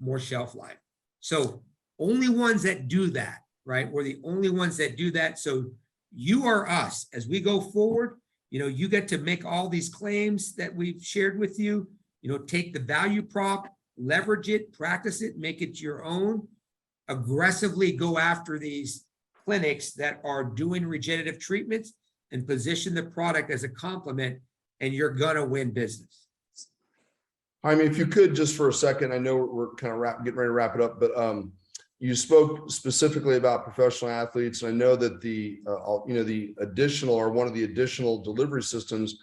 more shelf life. So only ones that do that, right? We're the only ones that do that. So you are us. As we go forward, you get to make all these claims that we've shared with you, take the value prop, leverage it, practice it, make it your own, aggressively go after these clinics that are doing regenerative treatments and position the product as a complement, and you're gonna win business.
I mean, if you could just for a second, I know we're kind of getting ready to wrap it up, but you spoke specifically about professional athletes, and I know that the additional or one of the additional delivery systems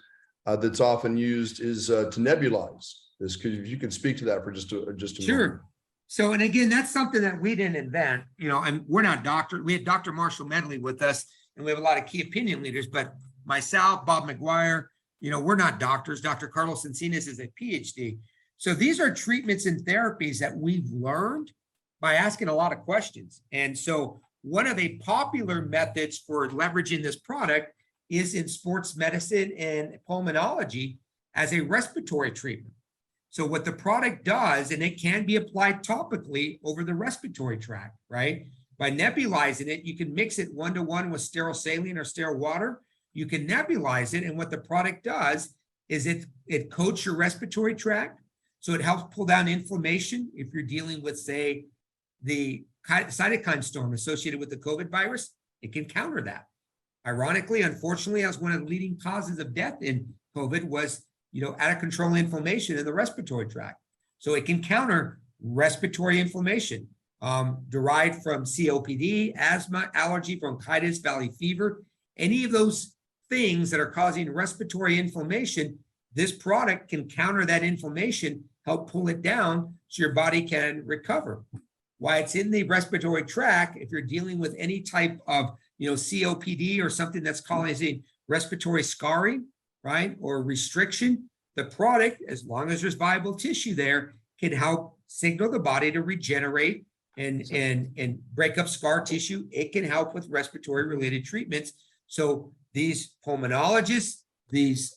that's often used is to nebulize this. If you could speak to that for just a
Sure.
moment.
So, and again, that's something that we didn't invent, and we're not doctors. We had Dr. Marshall Medley with us, and we have a lot of key opinion leaders, but myself, Bob McGuire, we're not doctors. Dr. Carlos Encinas is a PhD. So these are treatments and therapies that we've learned by asking a lot of questions. And so one of the popular methods for leveraging this product is in sports medicine and pulmonology as a respiratory treatment. So what the product does, and it can be applied topically over the respiratory tract, right? By nebulizing it, you can mix it 1-to-1 with sterile saline or sterile water. You can nebulize it, and what the product does is it coats your respiratory tract. So it helps pull down inflammation if you're dealing with, say, the cytokine storm associated with the COVID virus. It can counter that. Ironically, unfortunately, as one of the leading causes of death in COVID was, out of control inflammation in the respiratory tract. So it can counter respiratory inflammation derived from COPD, asthma, allergy, bronchitis, valley fever, any of those things that are causing respiratory inflammation. This product can counter that inflammation, help pull it down so your body can recover. Why it's in the respiratory tract, if you're dealing with any type of, COPD or something that's causing respiratory scarring, right, or restriction, the product, as long as there's viable tissue there, can help signal the body to regenerate and break up scar tissue. It can help with respiratory related treatments. So these pulmonologists, these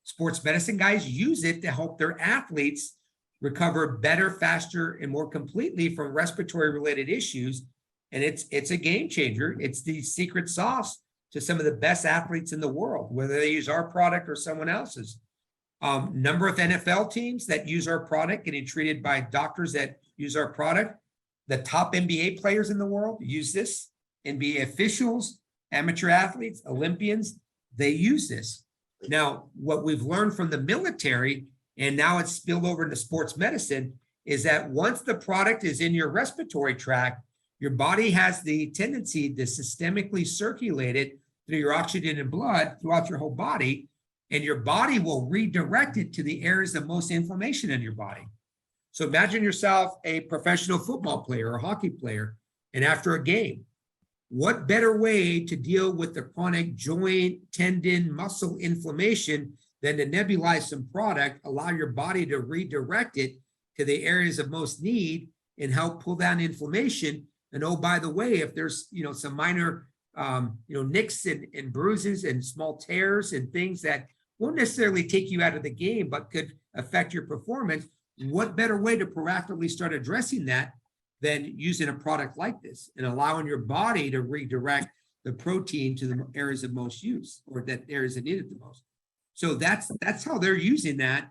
sports medicine guys use it to help their athletes recover better, faster, and more completely from respiratory related issues. And it's a game changer. It's the secret sauce to some of the best athletes in the world, whether they use our product or someone else's. Number of NFL teams that use our product getting treated by doctors that use our product. The top NBA players in the world use this. NBA officials, amateur athletes, Olympians, they use this. Now, what we've learned from the military, and now it's spilled over into sports medicine, is that once the product is in your respiratory tract, your body has the tendency to systemically circulate it through your oxygen and blood throughout your whole body, and your body will redirect it to the areas of most inflammation in your body. So imagine yourself a professional football player or hockey player, and after a game, what better way to deal with the chronic joint, tendon, muscle inflammation than to nebulize some product, allow your body to redirect it to the areas of most need and help pull down inflammation. And oh, by the way, if there's, some minor, nicks and bruises and small tears and things that won't necessarily take you out of the game, but could affect your performance, what better way to proactively start addressing that than using a product like this and allowing your body to redirect the protein to the areas of most use, or that areas that need it the most. So that's how they're using that.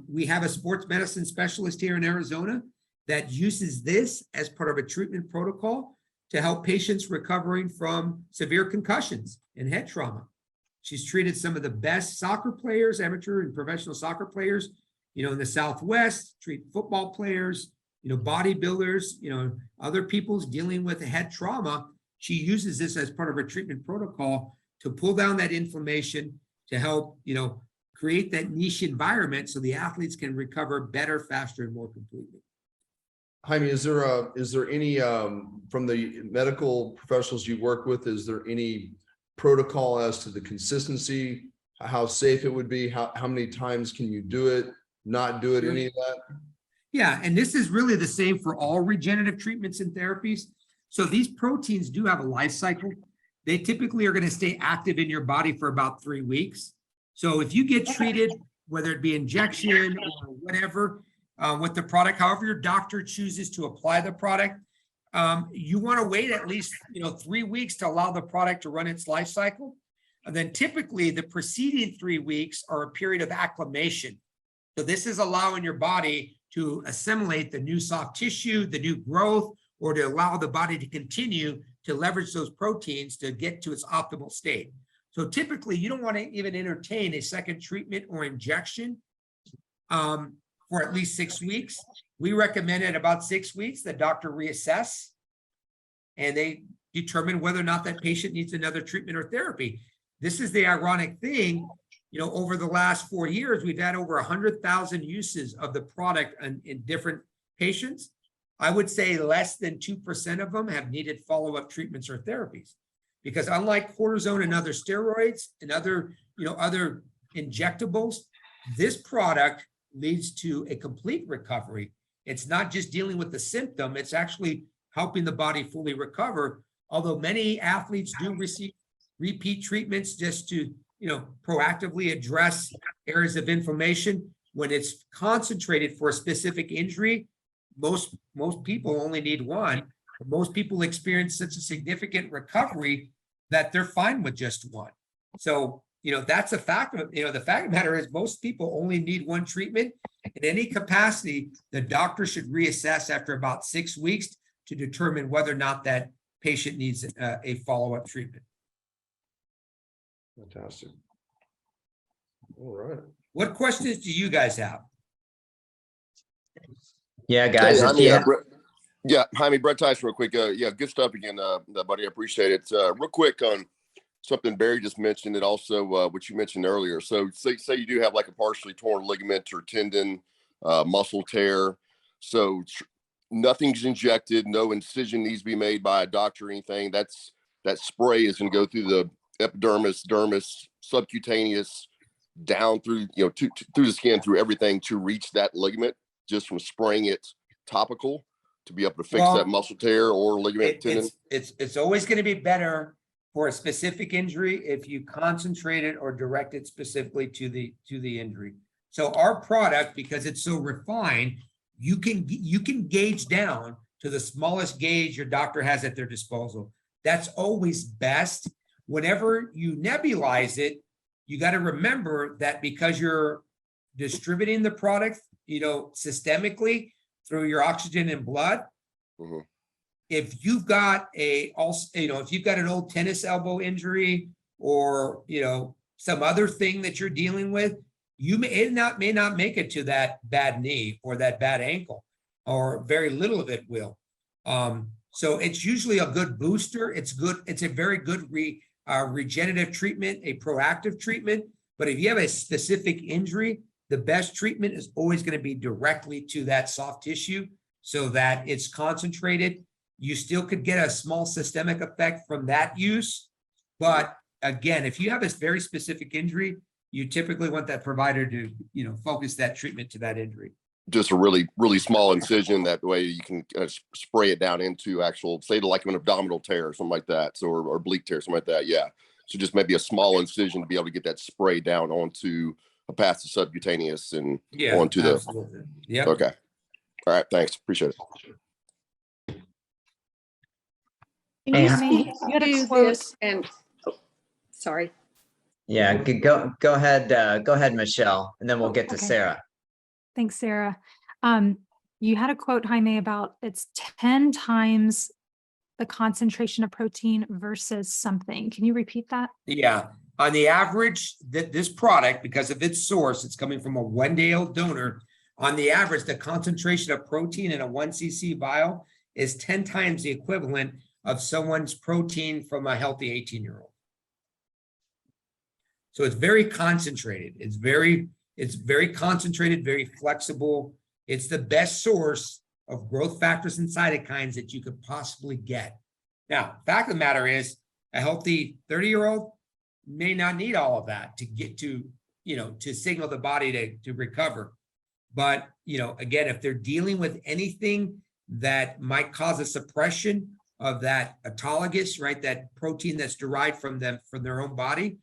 We have a sports medicine specialist here in Arizona that uses this as part of a treatment protocol to help patients recovering from severe concussions and head trauma. She's treated some of the best soccer players, amateur and professional soccer players, in the Southwest, treat football players, bodybuilders, other people's dealing with head trauma. She uses this as part of her treatment protocol to pull down that inflammation, to help, create that niche environment so the athletes can recover better, faster, and more completely.
Jaime, is there any, from the medical professionals you work with, is there any protocol as to the consistency, how safe it would be, how many times can you do it, not do it, any of that?
Yeah, and this is really the same for all regenerative treatments and therapies. So these proteins do have a life cycle. They typically are going to stay active in your body for about 3 weeks. So if you get treated, whether it be injection or whatever, with the product, however your doctor chooses to apply the product, you want to wait at least 3 weeks to allow the product to run its life cycle. And then typically the preceding 3 weeks are a period of acclimation. So this is allowing your body to assimilate the new soft tissue, the new growth, or to allow the body to continue to leverage those proteins to get to its optimal state. So typically you don't want to even entertain a second treatment or injection for at least 6 weeks. We recommend at about 6 weeks, the doctor reassess and they determine whether or not that patient needs another treatment or therapy. This is the ironic thing. Over the last 4 years, we've had over 100,000 uses of the product in different patients. I would say less than 2% of them have needed follow-up treatments or therapies, because unlike cortisone and other steroids and other injectables, this product leads to a complete recovery. It's not just dealing with the symptom, it's actually helping the body fully recover. Although many athletes do receive repeat treatments just to proactively address areas of inflammation. When it's concentrated for a specific injury, most people only need one. Most people experience such a significant recovery that they're fine with just one. So, that's a fact. The fact of the matter is most people only need one treatment. In any capacity, the doctor should reassess after about 6 weeks to determine whether or not that patient needs a follow-up treatment.
Fantastic. All right.
What questions do you guys have?
Yeah, guys.
Hey,
if you have-
Jaime, Brett Tyson, real quick. Good stuff again, buddy. I appreciate it. Real quick on something Barry just mentioned, and also what you mentioned earlier. So, say you do have like a partially torn ligament or tendon, muscle tear. So, nothing's injected, no incision needs to be made by a doctor or anything. That spray is going to go through the epidermis, dermis, subcutaneous, down through through the skin, through everything to reach that ligament, just from spraying it topical to be able to fix that muscle tear or ligament tendon.
It's always going to be better for a specific injury if you concentrate it or direct it specifically to the injury. So our product, because it's so refined, you can gauge down to the smallest gauge your doctor has at their disposal. That's always best. Whenever you nebulize it, you got to remember that because you're distributing the product, systemically through your oxygen and blood.
Mm-hmm.
If you've got if you've got an old tennis elbow injury or, some other thing that you're dealing with, you may not make it to that bad knee or that bad ankle, or very little of it will. So it's usually a good booster. It's a very good regenerative treatment, a proactive treatment. But if you have a specific injury, the best treatment is always going to be directly to that soft tissue so that it's concentrated. You still could get a small systemic effect from that use. But again, if you have a very specific injury, you typically want that provider to, focus that treatment to that injury.
Just a really, really small incision. That way you can spray it down into actual, say like an abdominal tear or something like that. So, or oblique tear, something like that. Yeah. So just maybe a small incision to be able to get that spray down onto past the subcutaneous and onto
absolutely. Yeah.
Okay. All right. Thanks. Appreciate it.
Can
Hey,
you
hi-
speak
You had a
to
quote
this?
and, sorry.
Yeah, go ahead, Michelle, and then we'll get to
Okay.
Sarah.
Thanks, Sarah. You had a quote, Jaime, about it's 10 times the concentration of protein versus something. Can you repeat that?
Yeah. On the average, that this product, because of its source, it's coming from a 1-day-old donor. On the average, the concentration of protein in a 1 cc vial is 10 times the equivalent of someone's protein from a healthy 18-year-old. So it's very concentrated. It's very concentrated, very flexible. It's the best source of growth factors and cytokines that you could possibly get. Now, fact of the matter is, a healthy 30-year-old may not need all of that to get to, to signal the body to recover. But, again, if they're dealing with anything that might cause a suppression of that autologous, right, that protein that's derived from them, from their own body,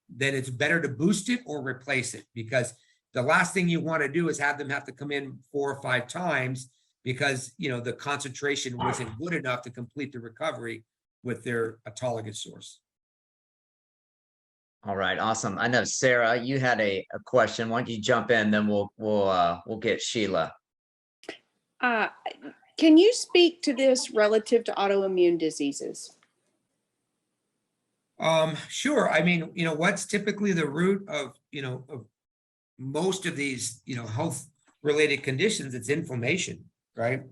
then it's better to boost it or replace it, because the last thing you want to do is have them have to come in 4 or 5 times because, the concentration wasn't good enough to complete the recovery with their autologous source.
All right, awesome. I know Sarah, you had a question. Why don't you jump in, then we'll get Sheila.
Can you speak to this relative to autoimmune diseases?
Sure. I mean, what's typically the root of, of most of these, health related conditions? It's inflammation, right?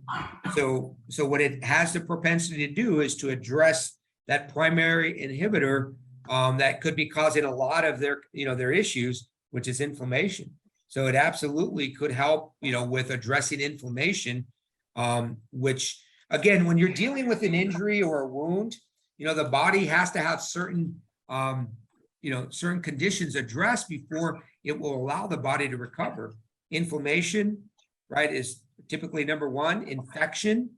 So what it has the propensity to do is to address that primary inhibitor that could be causing a lot of their, their issues, which is inflammation. So it absolutely could help, with addressing inflammation, which again, when you're dealing with an injury or a wound, the body has to have certain, certain conditions addressed before it will allow the body to recover. Inflammation, right, is typically number one. Infection,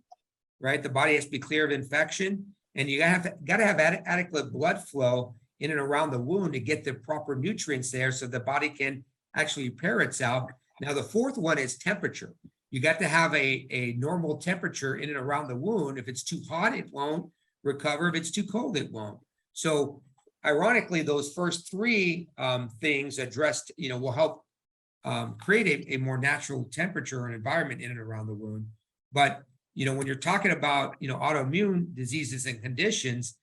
right? The body has to be clear of infection, and you got to have adequate blood flow in and around the wound to get the proper nutrients there so the body can actually repair itself. Now, the fourth one is temperature. You got to have a normal temperature in and around the wound. If it's too hot, it won't recover. If it's too cold, it won't. So ironically, those first 3 things addressed, will help create a more natural temperature and environment in and around the wound. But, when you're talking about, autoimmune diseases and conditions,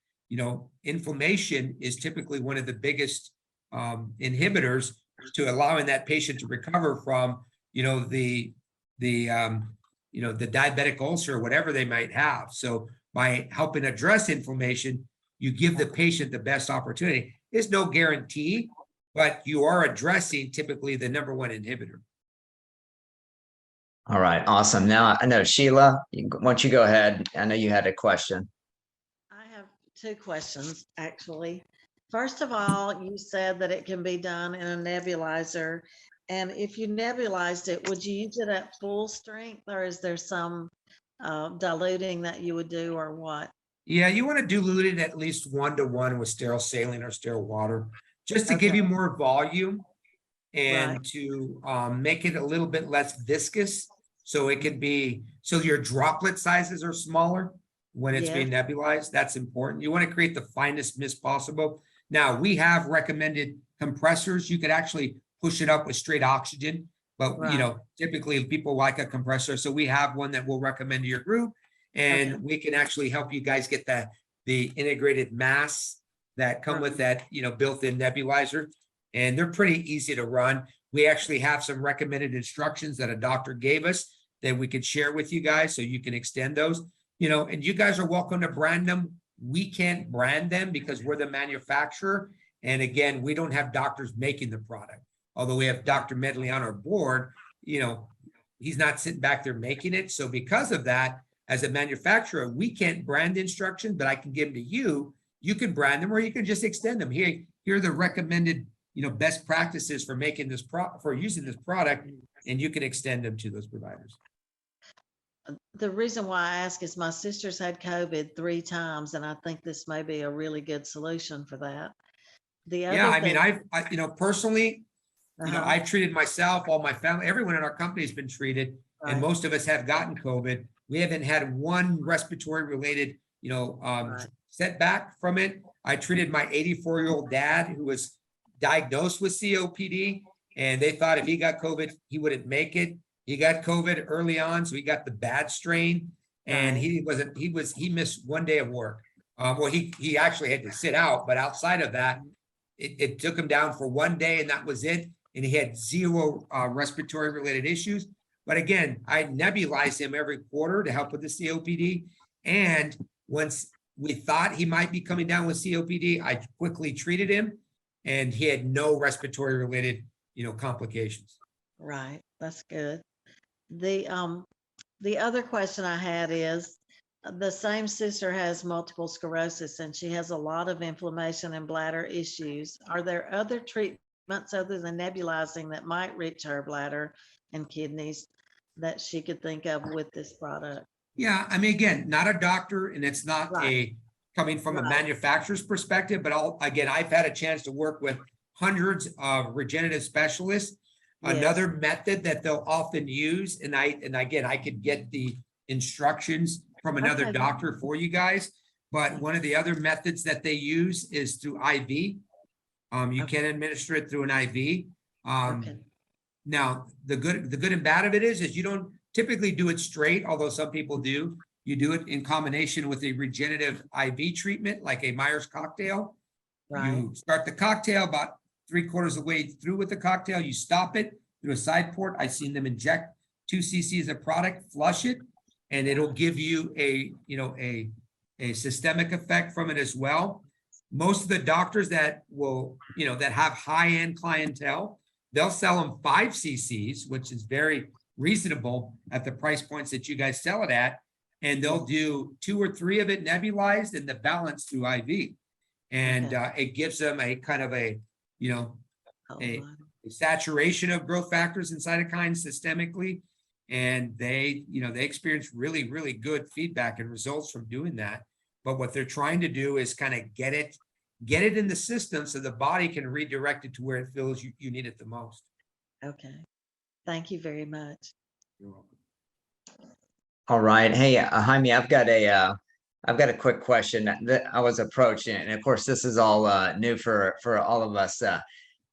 inflammation is typically one of the biggest inhibitors to allowing that patient to recover from, the diabetic ulcer, whatever they might have. So by helping address inflammation, you give the patient the best opportunity. It's no guarantee, but you are addressing typically the number 1 inhibitor.
All right, awesome. Now I know Sheila, why don't you go ahead? I know you had a question.
I have 2 questions, actually. First of all, you said that it can be done in a nebulizer. And if you nebulized it, would you use it at full strength, or is there some diluting that you would do, or what?
Yeah, you want to dilute it at least 1-to-1 with sterile saline or sterile water, just to give you more volume and
Right.
to make it a little bit less viscous. So it could be, so your droplet sizes are smaller when it's being nebulized. That's important. You want to create the finest mist possible. Now, we have recommended compressors. You could actually push it up with straight oxygen, but typically people like a compressor. So we have one that we'll recommend to your group, and we can actually help you guys get the integrated masks that come with that, built-in nebulizer, and they're pretty easy to run. We actually have some recommended instructions that a doctor gave us that we could share with you guys so you can extend those, and you guys are welcome to brand them. We can't brand them because we're the manufacturer. And again, we don't have doctors making the product. Although we have Dr. Medley on our board, he's not sitting back there making it. So because of that, as a manufacturer, we can't brand instructions, but I can give them to you. You can brand them, or you can just extend them. Here are the recommended, best practices for making this for using this product, and you can extend them to those providers.
The reason why I ask is my sister's had COVID 3 times, and I think this may be a really good solution for that. The other
I mean,
thing,
I've personally, I've treated myself, all my family, everyone in our company has been treated, and most of us have gotten COVID. We haven't had one respiratory related, setback from it. I treated my 84-year-old dad who was diagnosed with COPD, and they thought if he got COVID, he wouldn't make it. He got COVID early on, so he got the bad strain, and he missed 1 day of work. Well, he actually had to sit out, but outside of that, it took him down for 1 day and that was it. And he had zero respiratory related issues. But again, I nebulize him every quarter to help with the COPD. And once we thought he might be coming down with COPD, I quickly treated him and he had no respiratory related, complications.
Right, that's good. The other question I had is, the same sister has multiple sclerosis and she has a lot of inflammation and bladder issues. Are there other treatments other than nebulizing that might reach her bladder and kidneys that she could think of with this product?
Yeah, I mean, again, not a doctor and it's not coming from a
Right.
manufacturer's perspective, but I've had a chance to work with hundreds of regenerative specialists.
Yes.
Another method that they'll often use, and again, I could get the instructions from another
Okay.
doctor for you guys, but one of the other methods that they use is through IV. You
Okay.
can administer it through an IV.
Okay.
Now, the good and bad of it is you don't typically do it straight, although some people do. You do it in combination with a regenerative IV treatment, like a Myers cocktail.
Right.
You start the cocktail about 3/4 of the way through with the cocktail. You stop it through a side port. I've seen them inject 2 cc's of product, flush it, and it'll give you a systemic effect from it as well. Most of the doctors that will, that have high-end clientele, they'll sell them 5 cc's, which is very reasonable at the price points that you guys sell it at. And they'll do 2 or 3 of it nebulized and the balance through IV. And it gives them a kind of a saturation of growth factors and cytokines systemically. And they experience really, really good feedback and results from doing that. But what they're trying to do is kind of get it in the system so the body can redirect it to where it feels you need it the most.
Okay. Thank you very much.
You're welcome.
All right. Hey, Jaime, I've got a quick question that I was approached, and of course, this is all new for all of us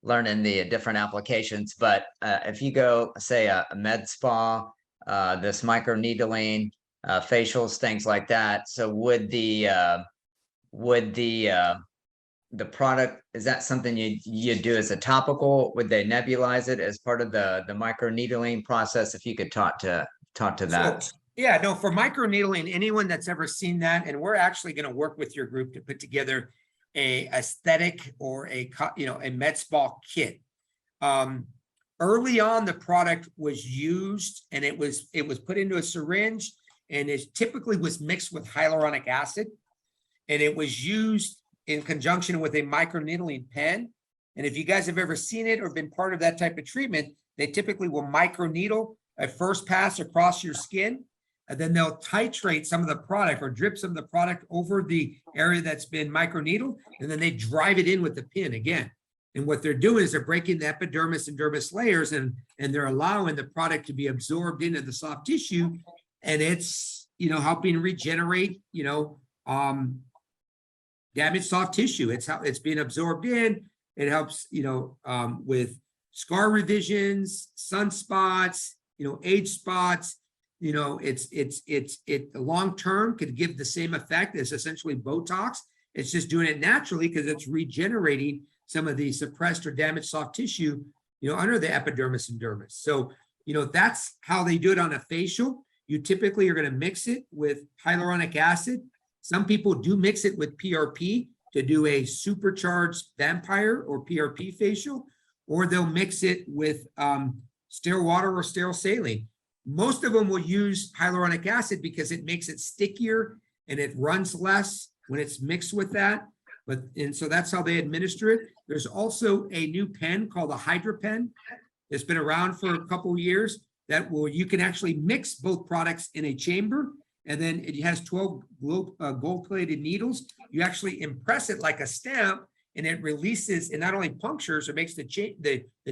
learning the different applications. But if you go, say, a med spa, this microneedling, facials, things like that. So would the product, is that something you do as a topical? Would they nebulize it as part of the microneedling process? If you could talk to that.
So, yeah, no, for microneedling, anyone that's ever seen that, and we're actually going to work with your group to put together a aesthetic or a med spa kit. Early on, the product was used and it was put into a syringe, and it typically was mixed with hyaluronic acid, and it was used in conjunction with a microneedling pen. And if you guys have ever seen it or been part of that type of treatment, they typically will microneedle a first pass across your skin, and then they'll titrate some of the product or drip some of the product over the area that's been microneedled, and then they drive it in with the pin again. And what they're doing is they're breaking the epidermis and dermis layers, and they're allowing the product to be absorbed into the soft tissue, and it's helping regenerate damaged soft tissue. It's being absorbed in. It helps with scar revisions, sunspots, age spots. It long term could give the same effect as essentially Botox. It's just doing it naturally because it's regenerating some of the suppressed or damaged soft tissue, under the epidermis and dermis. So, that's how they do it on a facial. You typically are going to mix it with hyaluronic acid. Some people do mix it with PRP to do a supercharged vampire or PRP facial, or they'll mix it with sterile water or sterile saline. Most of them will use hyaluronic acid because it makes it stickier and it runs less when it's mixed with that. And so that's how they administer it. There's also a new pen called a Hydra pen. It's been around for a couple of years you can actually mix both products in a chamber, and then it has 12 gold-plated needles. You actually impress it like a stamp, and it releases, and not only punctures or makes the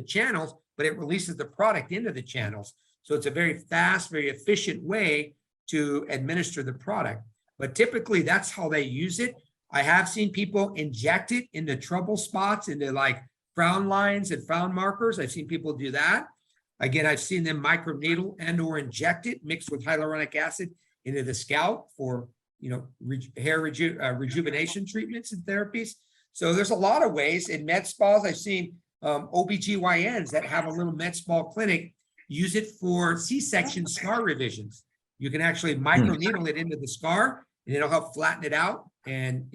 channels, but it releases the product into the channels. So it's a very fast, very efficient way to administer the product. But typically that's how they use it. I have seen people inject it into trouble spots, into like frown lines and frown markers. I've seen people do that. Again, I've seen them microneedle and or inject it mixed with hyaluronic acid into the scalp for hair rejuvenation treatments and therapies. So there's a lot of ways in med spas. I've seen OBGYNs that have a little med spa clinic use it for C-section scar revisions. You can actually microneedle it into the scar and it'll help flatten it out and,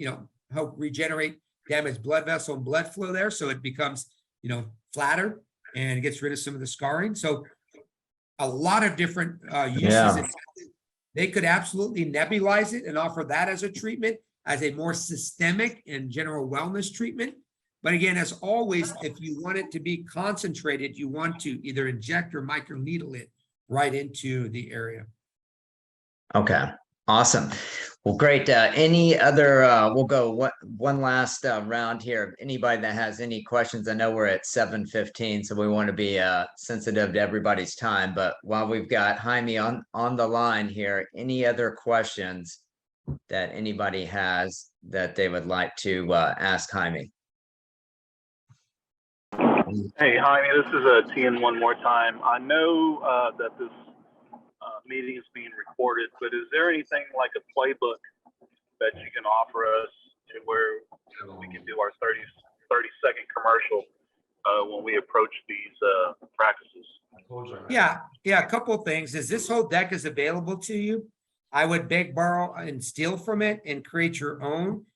help regenerate damaged blood vessel and blood flow there. So it becomes, flatter and gets rid of some of the scarring. So a lot of different uses.
Yeah.
They could absolutely nebulize it and offer that as a treatment, as a more systemic and general wellness treatment. But again, as always, if you want it to be concentrated, you want to either inject or microneedle it right into the area.
Okay, awesome. Well, great. Any other, we'll go one last round here. Anybody that has any questions, I know we're at 7:15, so we want to be sensitive to everybody's time. But while we've got Jaime on the line here, any other questions that anybody has that they would like to ask Jaime?
Hey, Jaime, this is Tian one more time. I know that this meeting is being recorded, but is there anything like a playbook that you can offer us to where we can do our 30-second commercial when we approach these practices?
Yeah, a couple of things. Is this whole deck is available to you? I would beg, borrow, and steal from it and create your own.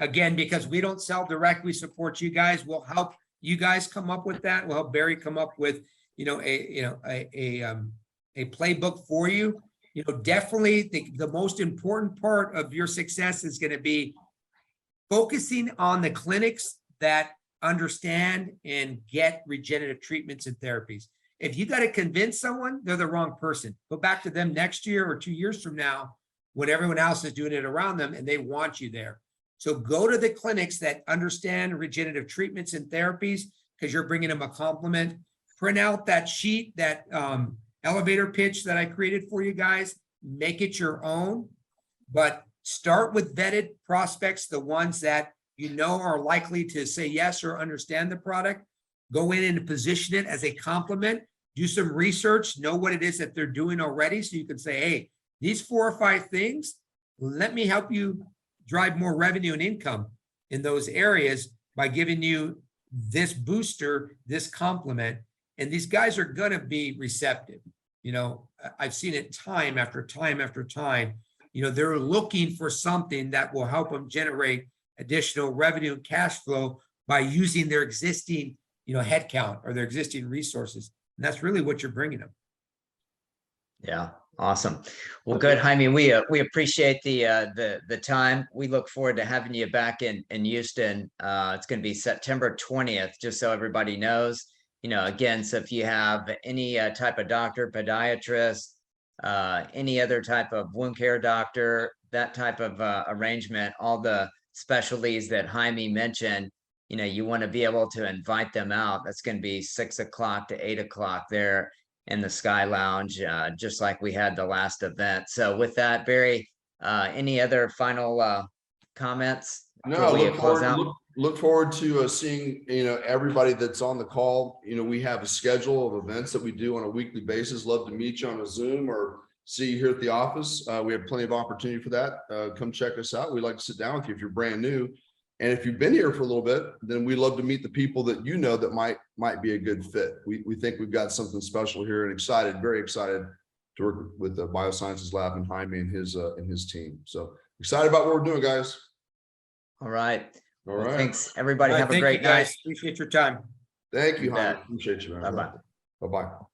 Again, because we don't sell direct, we support you guys. We'll help you guys come up with that. We'll help Barry come up with, a playbook for you. Definitely the most important part of your success is going to be focusing on the clinics that understand and get regenerative treatments and therapies. If you got to convince someone, they're the wrong person. Go back to them next year or 2 years from now when everyone else is doing it around them and they want you there. So go to the clinics that understand regenerative treatments and therapies because you're bringing them a compliment. Print out that sheet, that elevator pitch that I created for you guys, make it your own, but start with vetted prospects, the ones that are likely to say yes or understand the product. Go in and position it as a compliment, do some research, know what it is that they're doing already. So you can say, hey, these 4 or 5 things, let me help you drive more revenue and income in those areas by giving you this booster, this compliment. And these guys are going to be receptive. I've seen it time after time after time. They're looking for something that will help them generate additional revenue and cash flow by using their existing, headcount or their existing resources. And that's really what you're bringing them.
Yeah, awesome. Well, good, Jaime. We appreciate the time. We look forward to having you back in Houston. It's going to be September 20th, just so everybody knows. Again, so if you have any type of doctor, podiatrist, any other type of wound care doctor, that type of arrangement, all the specialties that Jaime mentioned, you want to be able to invite them out. That's going to be 6 o'clock to 8 o'clock there in the Sky Lounge, just like we had the last event. So with that, Barry, any other final comments?
No,
before
look forward to seeing, everybody that's on the call. We have a schedule of events that we do on a weekly basis. Love to meet you on a Zoom or see you here at the office. We have plenty of opportunity for that. Come check us out. We'd like to sit down with you if you're brand new. And if you've been here for a little bit, then we'd love to meet the people that that might be a good fit. We think we've got something special here and very excited to work with the Biosciences Lab and Jaime and his team. So excited about what we're doing, guys.
All right.
All
Well,
right.
thanks, everybody.
All right,
Have a
thank
great
you, guys.
night.
Appreciate your time.
Thank you,
You
Jaime.
bet.
Appreciate you, man.
Bye-bye.
Bye-bye.